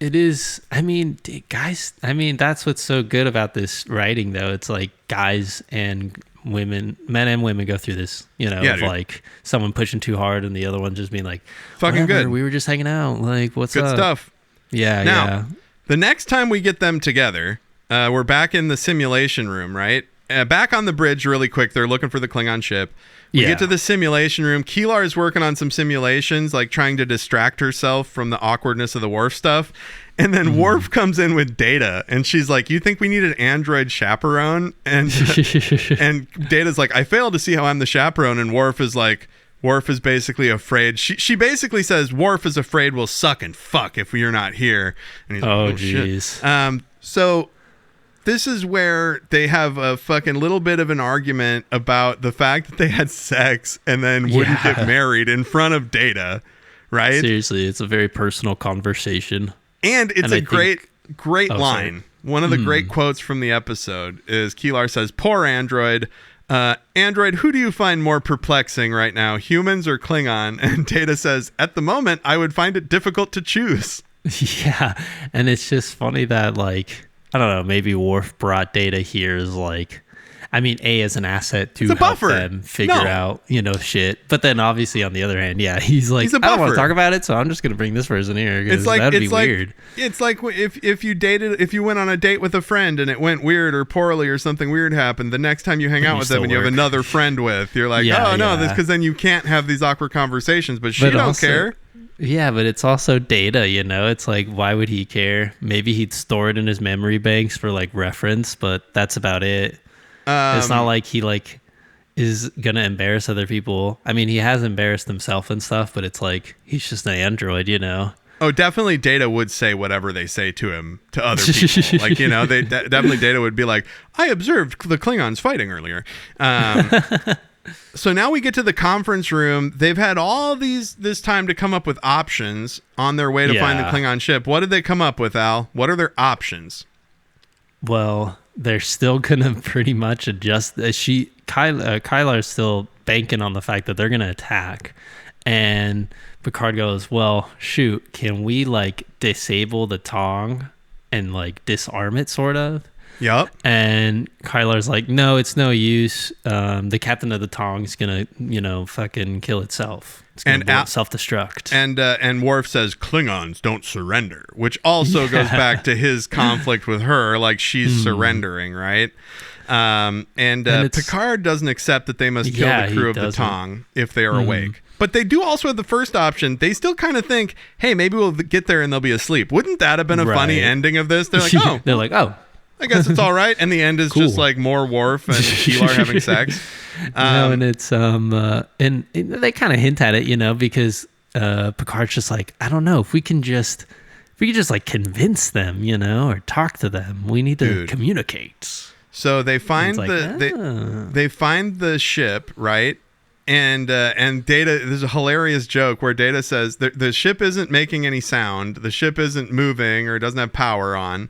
It is, I mean, guys, that's what's so good about this writing, though. It's like guys and women, men and women go through this, you know, like someone pushing too hard and the other one just being like,
fucking good.
We were just hanging out. Like, what's up?
Good stuff.
Yeah,
now, the next time we get them together, we're back in the simulation room, right? Back on the bridge really quick. They're looking for the Klingon ship. We get to the simulation room. Keelar is working on some simulations, like trying to distract herself from the awkwardness of the Worf stuff. And then Worf comes in with Data, and she's like, you think we need an android chaperone? And Data's like, I fail to see how I'm the chaperone. And Worf is basically afraid. She basically says, Worf is afraid we'll suck and fuck if you're not here. And he's like, oh, jeez. So this is where they have a fucking little bit of an argument about the fact that they had sex and then wouldn't get married in front of Data, right?
Seriously, it's a very personal conversation.
And it's a great line. One of the great quotes from the episode is Keelar says, poor android. Android, who do you find more perplexing right now, humans or Klingon? And Data says, at the moment, I would find it difficult to choose.
Yeah, and it's just funny that, like, I don't know, maybe Worf brought Data here as like, I mean, as an asset to help them figure out, you know, shit. But then obviously on the other hand, he's like, I don't want to talk about it, so I'm just going to bring this person here. It's like, that'd be weird.
It's like if you went on a date with a friend and it went weird or poorly or something weird happened, the next time you hang out with them and you have another friend with, you're like, this, because then you can't have these awkward conversations, but she don't care.
Yeah, but it's also Data, you know? It's like, why would he care? Maybe he'd store it in his memory banks for, like, reference, but that's about it. It's not like he, like, is gonna embarrass other people. I mean, he has embarrassed himself and stuff, but it's like he's just an android, you know.
Oh, definitely Data would say whatever they say to him to other people. Like, you know, they definitely Data would be like, I observed the Klingons fighting earlier. So now we get to the conference room. They've had all this time to come up with options on their way to find the Klingon ship. What did they come up with, Al? What are their options?
Well, they're still gonna pretty much adjust. Kylar's still banking on the fact that they're gonna attack, and Picard goes, well, shoot, can we like disable the Tong and like disarm it, sort of?
Yep.
And Kylar's like, no, it's no use. The captain of the Tong's gonna, you know, fucking kill itself. It's gonna self-destruct.
And Worf says Klingons don't surrender, which also goes back to his conflict with her, like she's surrendering, right? And Picard doesn't accept that they must kill the crew of the Tong if they are awake. But they do also have the first option. They still kind of think, hey, maybe we'll get there and they'll be asleep. Wouldn't that have been a funny ending of this? They're like, oh.
They're like, oh.
I guess it's all right. And the end is just like more Worf and Keelar having sex.
No, and it's and they kind of hint at it, you know, because Picard's just like, I don't know, if we could just like convince them, you know, or talk to them. We need to communicate. So
they find they find the ship, right? And Data, there's a hilarious joke where Data says the ship isn't making any sound, the ship isn't moving or doesn't have power on.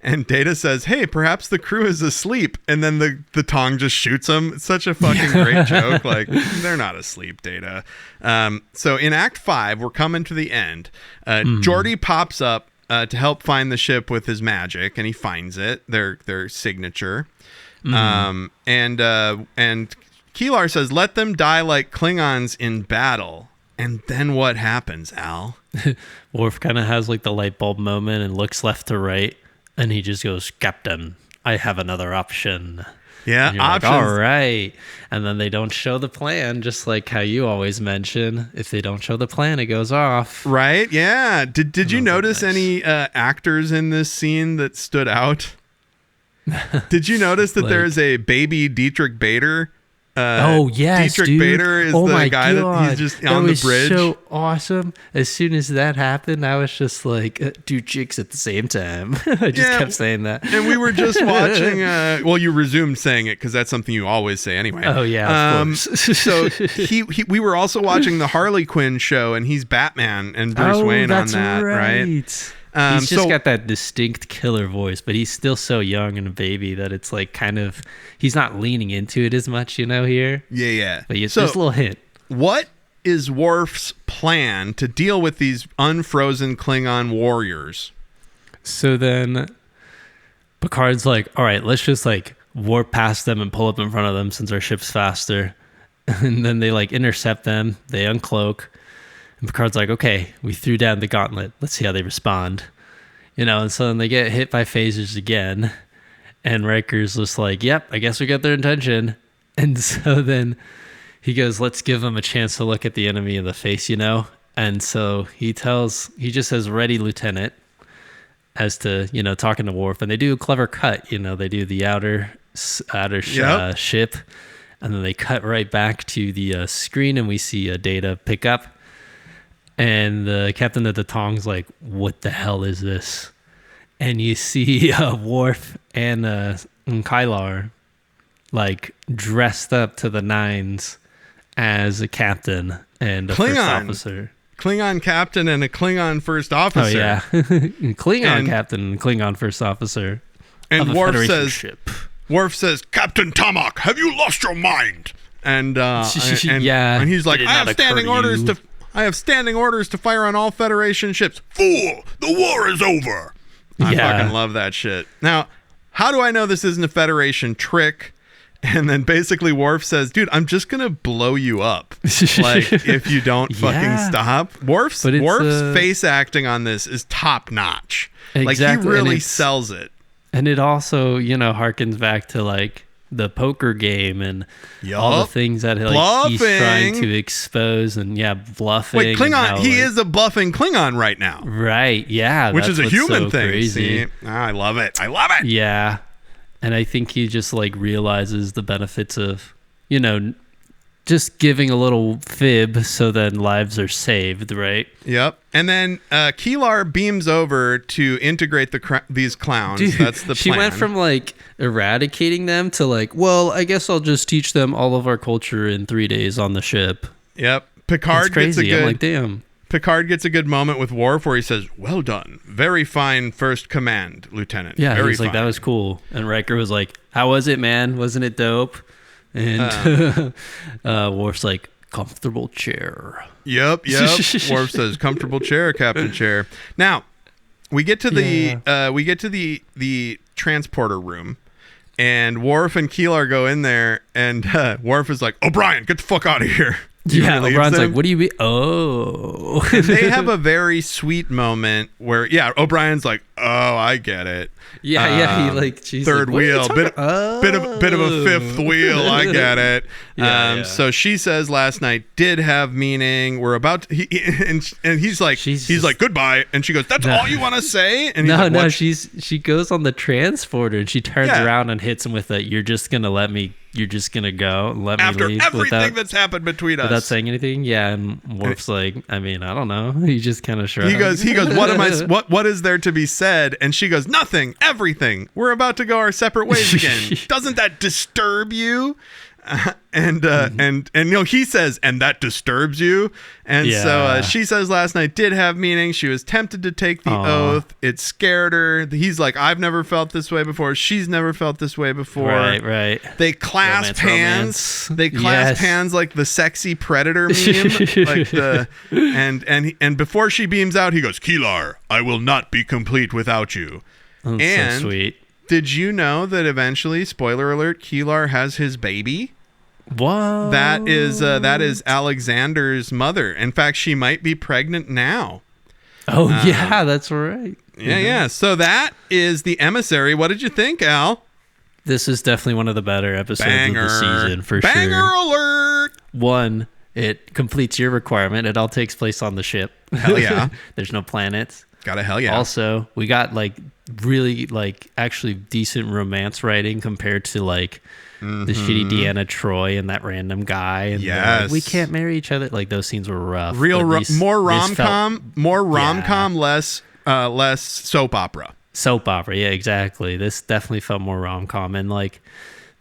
And Data says, hey, perhaps the crew is asleep. And then the Tong just shoots them. It's such a fucking great joke. Like, they're not asleep, Data. So in Act 5, we're coming to the end. Geordi pops up to help find the ship with his magic, and he finds it, their signature. And Keelar says, let them die like Klingons in battle. And then what happens, Al?
Worf kind of has like the light bulb moment and looks left to right. And he just goes, Captain, I have another option.
Yeah, options.
Like, all right. And then they don't show the plan, just like how you always mention. If they don't show the plan, it goes off.
Right, yeah. Did you notice any actors in this scene that stood out? Did you notice that there's a baby Dietrich Bader?
Yes,
Dietrich
dude.
Bader is the guy that he's just on the bridge.
That was so awesome. As soon as that happened, I was just like, two chicks at the same time. I just kept saying that.
And we were just watching, well, you resumed saying it because that's something you always say anyway.
Oh, yeah, of course.
So we were also watching the Harley Quinn show, and he's Batman and Bruce Wayne on that, right?
He's just got that distinct killer voice, but he's still so young and a baby that it's like kind of, he's not leaning into it as much, you know, here.
Yeah.
But it's just a little hint.
What is Worf's plan to deal with these unfrozen Klingon warriors?
So then Picard's like, all right, let's just like warp past them and pull up in front of them since our ship's faster. And then they like intercept them, they uncloak. And Picard's like, okay, we threw down the gauntlet. Let's see how they respond. You know, and so then they get hit by phasers again. And Riker's just like, yep, I guess we got their intention. And so then he goes, let's give them a chance to look at the enemy in the face, you know? And so he just says, ready, Lieutenant, as to, you know, talking to Worf. And they do a clever cut, you know, they do the outer ship. And then they cut right back to the screen and we see Data pick up. And the captain of the Tong's like, what the hell is this? And you see Worf and Kylar like dressed up to the nines as a captain and a first officer.
Klingon captain and a Klingon first officer.
Oh, yeah. Klingon captain and Klingon first officer.
And Worf says, Captain Tamak, have you lost your mind? And he's like, I have standing orders to fire on all Federation ships. Fool! The war is over! I fucking love that shit. Now, how do I know this isn't a Federation trick? And then basically Worf says, dude, I'm just going to blow you up. Like, if you don't fucking stop. Worf's face acting on this is top notch. Exactly. Like, he really sells it.
And it also, you know, harkens back to, like, the poker game and all the things that he's trying to expose and bluffing.
Wait, Klingon, he is a bluffing Klingon right now.
Right, yeah.
Which is a human thing.
Crazy.
See? I love it.
Yeah. And I think he just like realizes the benefits of, just giving a little fib so then lives are saved, right?
Yep. And then Keelar beams over to integrate these clowns.
Dude,
That's the plan.
She went from like eradicating them to like, well, I guess I'll just teach them all of our culture in 3 days on the ship.
Yep. Picard
It's crazy.
gets a good.
I'm like, damn.
Picard gets a good moment with Worf where he says, "Well done, very fine first command, Lieutenant."
Yeah,
very
he's like,
fine.
that was cool. And Riker was like, how was it, man? Wasn't it dope? And Worf's like, comfortable chair.
Yep. Worf says, "Comfortable chair, Captain Chair." Now, we get to the transporter room, and Worf and Keelar go in there, and Worf is like, "O'Brien, get the fuck out of here."
Yeah,
Leaves
O'Brien's
them.
like, what do you mean? Oh.
They have a very sweet moment where, O'Brien's like, "Oh, I get it."
Yeah, he like, she's
third
like, what are you
wheel,
talking
bit
about?
of a fifth wheel. I get it.
Yeah.
So she says last night did have meaning. We're about to, and he's like, goodbye, and she goes, "That's all you want to say?" And he's like,
No,
"What?"
she goes on the transporter and she turns around and hits him with a, you're just gonna go and let
After
me leave
everything that's happened between us,
without saying anything. Yeah, and Worf's like, I mean, I don't know. He just kind of shrugs.
He goes, what is there to be said? And she goes, "Nothing, everything. We're about to go our separate ways again. Doesn't that disturb you?" And he says, "And that disturbs you." And so she says last night did have meaning. She was tempted to take the oath. It scared her. He's like, "I've never felt this way before. She's never felt this way before."
Right.
They clasp hands. They clasp hands like the sexy predator meme. Like the and before she beams out, he goes, "Keelar, I will not be complete without you."
That's so sweet.
Did you know that eventually, spoiler alert, Keelar has his baby?
What?
That is Alexander's mother. In fact, she might be pregnant now.
Oh, yeah, that's right.
Yeah. So that is the Emissary. What did you think, Al?
This is definitely one of the better episodes of the season, for
Banger
sure.
alert!
One, it completes your requirement. It all takes place on the ship.
Hell yeah.
There's no planets.
Got a hell yeah.
Also, we got like really like actually decent romance writing compared to like the shitty Deanna Troy and that random guy. And
yes.
we can't marry each other. Like those scenes were rough.
More rom-com, less soap opera.
Soap opera, yeah, exactly. This definitely felt more rom-com, and like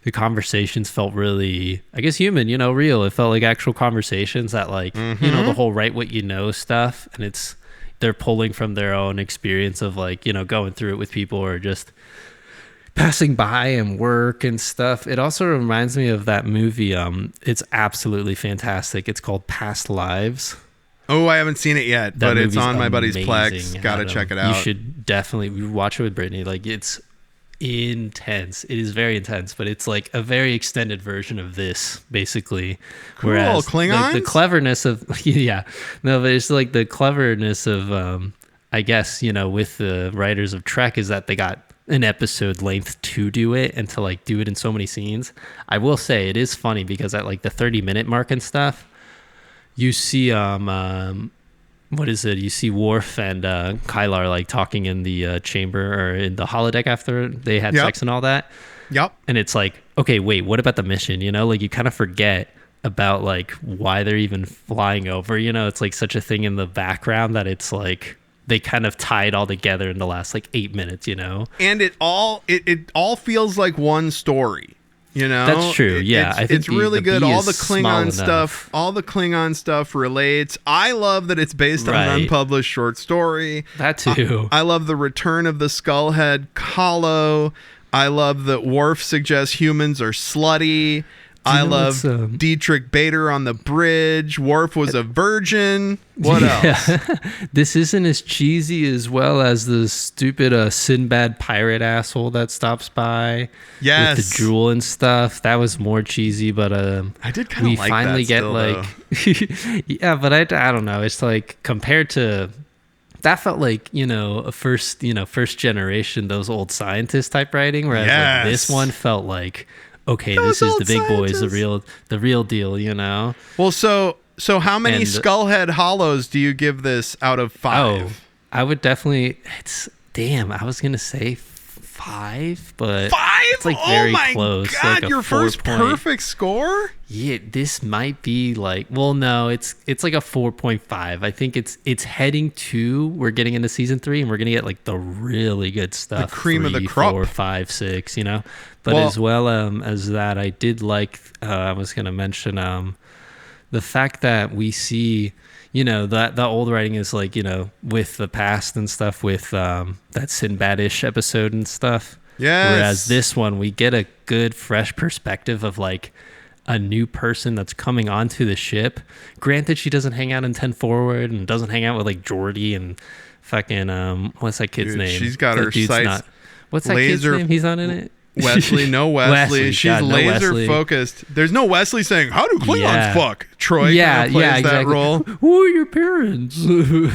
the conversations felt really, I guess, human, real. It felt like actual conversations that like, the whole write what you know stuff, and they're pulling from their own experience of like, going through it with people or just passing by and work and stuff. It also reminds me of that movie. It's absolutely fantastic. It's called Past Lives.
Oh, I haven't seen it yet, but it's on my buddy's
amazing,
Plex. Gotta check it out.
You should definitely watch it with Brittany. Like, it's intense. It is very intense, but it's like a very extended version of this, basically.
Cool.
Whereas
Klingons?
like, the cleverness of but it's like the cleverness of I guess with the writers of Trek is that they got an episode length to do it and to like do it in so many scenes. I will say it is funny because at like the 30-minute mark and stuff, you see what is it? You see Worf and Kylar like talking in the chamber or in the holodeck after they had sex and all that.
Yep.
And it's like, okay, wait, what about the mission? Like you kind of forget about like why they're even flying over. It's like such a thing in the background that it's like they kind of tie it all together in the last like 8 minutes.
And it all feels like one story.
That's true. Yeah,
I think it's really good. All the Klingon stuff relates. I love that it's based on an unpublished short story.
That too.
I love the return of the Skullhead Hollow. I love that Worf suggests humans are slutty. I love Dietrich Bader on the bridge. Worf was a virgin. What else?
This isn't as cheesy as well as the stupid Sinbad pirate asshole that stops by.
Yes.
With the jewel and stuff. That was more cheesy, but
I did kind of like
finally
that
get
still,
like yeah, but I don't know. It's like compared to that felt like, a first generation, those old scientist type writing, whereas like this one felt like, okay, this is the big boys, the real deal,
Well, so how many Skullhead Hollows do you give this out of 5?
Oh, I would definitely. I was gonna say 5, but
5?
it's like
Oh
very
my
close.
God,
like a
your first
4
perfect score?
Yeah, this might be like, well, no, it's like a 4.5. I think it's heading to, we're getting into season 3 and we're gonna get like the really good stuff,
the cream of the
3,
crop.
4, 5, 6, you know. But
Well,
as well as that, I did like, I was gonna mention the fact that we see, you know, that the old writing is like, you know, with the past and stuff, with that Sinbad-ish episode and stuff.
Yes.
Whereas this one, we get a good fresh perspective of like a new person that's coming onto the ship. Granted, she doesn't hang out in 10 Forward and doesn't hang out with like Geordi and fucking what's that kid's name?
She's got
That
her
dude's
sights
not. What's that kid's name? He's not in it.
Wesley, no Wesley. She's
God, no
laser
Wesley.
focused. There's no Wesley saying, "How do Klingons
Yeah.
fuck?" Troy kind of plays that
exactly.
role.
Who are your parents?
You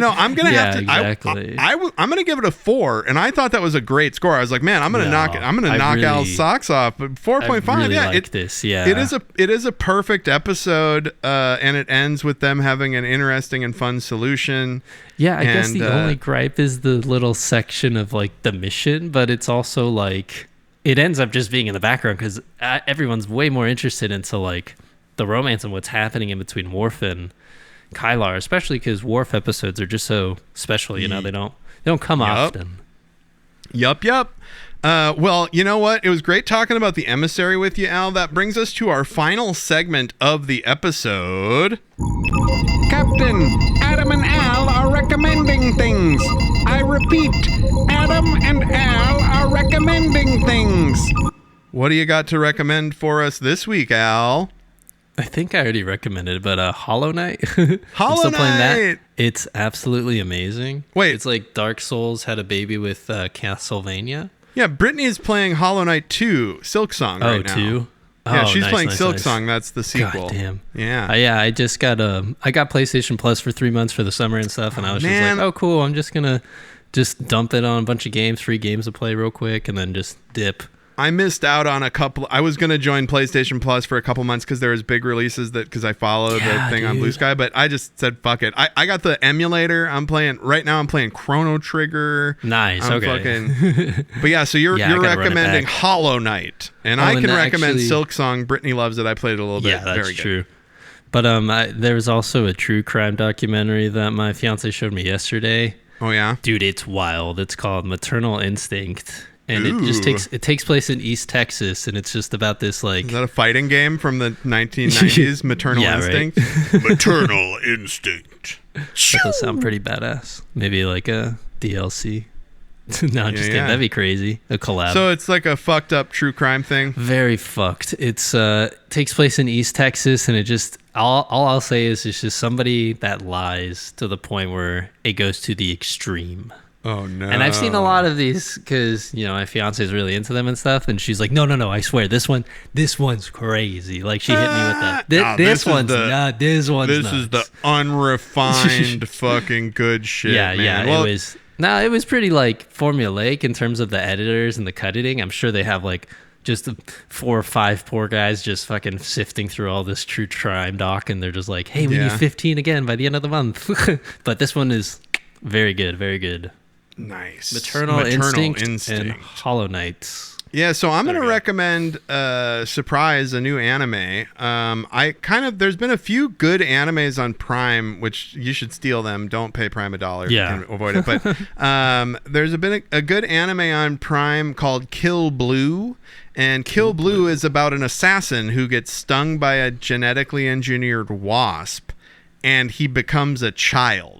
know, I'm gonna have to.
Exactly.
I'm gonna give it a 4, and I thought that was a great score. I was like, man, I'm gonna knock it. I'm gonna knock Al's socks off. But 4.5,
I really
yeah,
like this. Yeah,
it is a perfect episode, and it ends with them having an interesting and fun solution.
Yeah, I guess
And,
the only gripe is the little section of like the mission, but it's also like it ends up just being in the background because everyone's way more interested into like the romance and what's happening in between Worf and Kylar, especially because Worf episodes are just so special. You know, they don't come often.
Yup. Well, you know what? It was great talking about the Emissary with you, Al. That brings us to our final segment of the episode.
Captain, Adam and Al are recommending things. I repeat, Adam and Al are recommending things.
What do you got to recommend for us this week, Al?
I think I already recommended it, but Hollow Knight.
Hollow
I'm still playing
Knight!
that. It's absolutely amazing.
Wait.
It's like Dark Souls had a baby with Castlevania.
Yeah, Brittany is playing Hollow Knight 2, Silksong right now.
2?
Yeah,
Oh,
she's
nice,
playing
nice,
Silksong.
nice.
That's the sequel.
God damn.
Yeah.
Yeah, I just got I got PlayStation Plus for 3 months for the summer and stuff, and I was just
Man.
like, oh, cool. I'm just gonna just dump it on a bunch of games, free games to play real quick, and then just dip.
I missed out on a couple. I was going to join PlayStation Plus for a couple months because there was big releases because I follow the thing on Blue Sky, but I just said, fuck it. I got the emulator. I'm playing Chrono Trigger.
Nice. Okay.
But yeah, so you're
gotta run it
recommending
back.
Hollow Knight, and
Oh,
I
and
can
that
recommend
actually-
Silksong. Brittany loves it. I played it a little bit.
Yeah, that's
Very good.
true. But there was also a true crime documentary that my fiance showed me yesterday.
Oh yeah.
Dude, it's wild. It's called Maternal Instinct, and
Ooh.
it takes place in East Texas, and it's just about this like
Is that a fighting game from the 1990s? Maternal
Yeah, right.
Instinct. Maternal Instinct.
that does sound pretty badass. Maybe like a DLC. No, I'm just kidding.
yeah.
That'd be crazy. A collab.
So it's like a fucked up true crime thing.
Very fucked. It's takes place in East Texas, and it just all I'll say is it's just somebody that lies to the point where it goes to the extreme.
Oh no.
And I've seen a lot of these because, you know, my fiance is really into them and stuff. And she's like, no, I swear, this one's crazy. Like, she hit me with that.
Nah,
This one's nuts.
This is the unrefined fucking good shit,
Yeah,
man.
yeah.
Well,
It was pretty, like, formulaic in terms of the editors and the cut editing. I'm sure they have, like, just 4 or 5 poor guys just fucking sifting through all this true crime doc. And they're just like, hey, we
Yeah.
need 15 again by the end of the month. But this one is very good, very good.
nice.
Maternal Instinct and Hollow Knight.
Yeah, so I'm going to
There we go.
recommend Surprise, a new anime. There's been a few good animes on Prime, which you should steal them. Don't pay Prime $1 if
Yeah.
you can avoid it. But there's been a good anime on Prime called Kill Blue. And Kill Blue is about an assassin who gets stung by a genetically engineered wasp, and he becomes a child.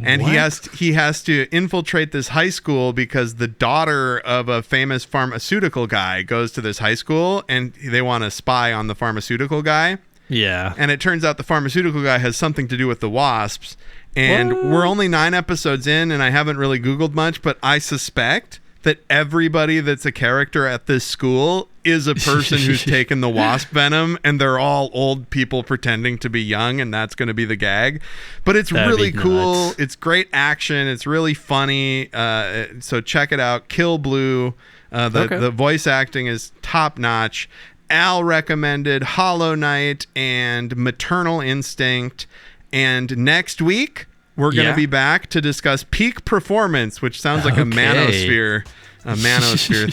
And he has to infiltrate this high school because the daughter of a famous pharmaceutical guy goes to this high school, and they want to spy on the pharmaceutical guy.
Yeah.
And it turns out the pharmaceutical guy has something to do with the wasps. And we're only 9 episodes in, and I haven't really Googled much, but I suspect that everybody that's a character at this school is a person who's taken the wasp venom, and they're all old people pretending to be young, and that's going to be the gag. But it's
That'd
really
be
cool.
nuts.
It's great action. It's really funny. So check it out. Kill Blue. The voice acting is top notch. Al recommended Hollow Knight and Maternal Instinct. And next week, we're going to
Yeah.
be back to discuss peak performance, which sounds like a manosphere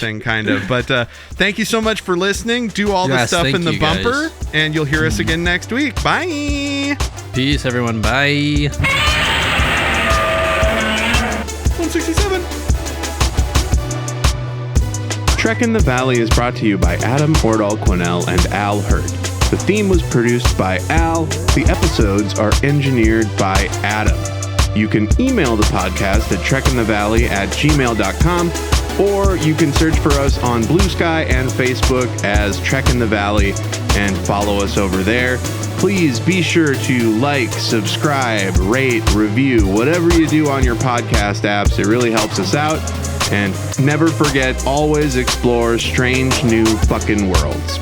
thing, kind of. But thank you so much for listening. Do all the
Yes,
stuff
thank
in the
you,
bumper,
guys.
and you'll hear us again next week. Bye.
Peace, everyone. Bye.
167. Trek in the Valley is brought to you by Adam Ordall-Quinnell and Al Hirt. The theme was produced by Al. The episodes are engineered by Adam. You can email the podcast at trekinthevalley@gmail.com, or you can search for us on Blue Sky and Facebook as Trek in the Valley and follow us over there. Please be sure to like, subscribe, rate, review, whatever you do on your podcast apps. It really helps us out. And never forget, always explore strange new fucking worlds.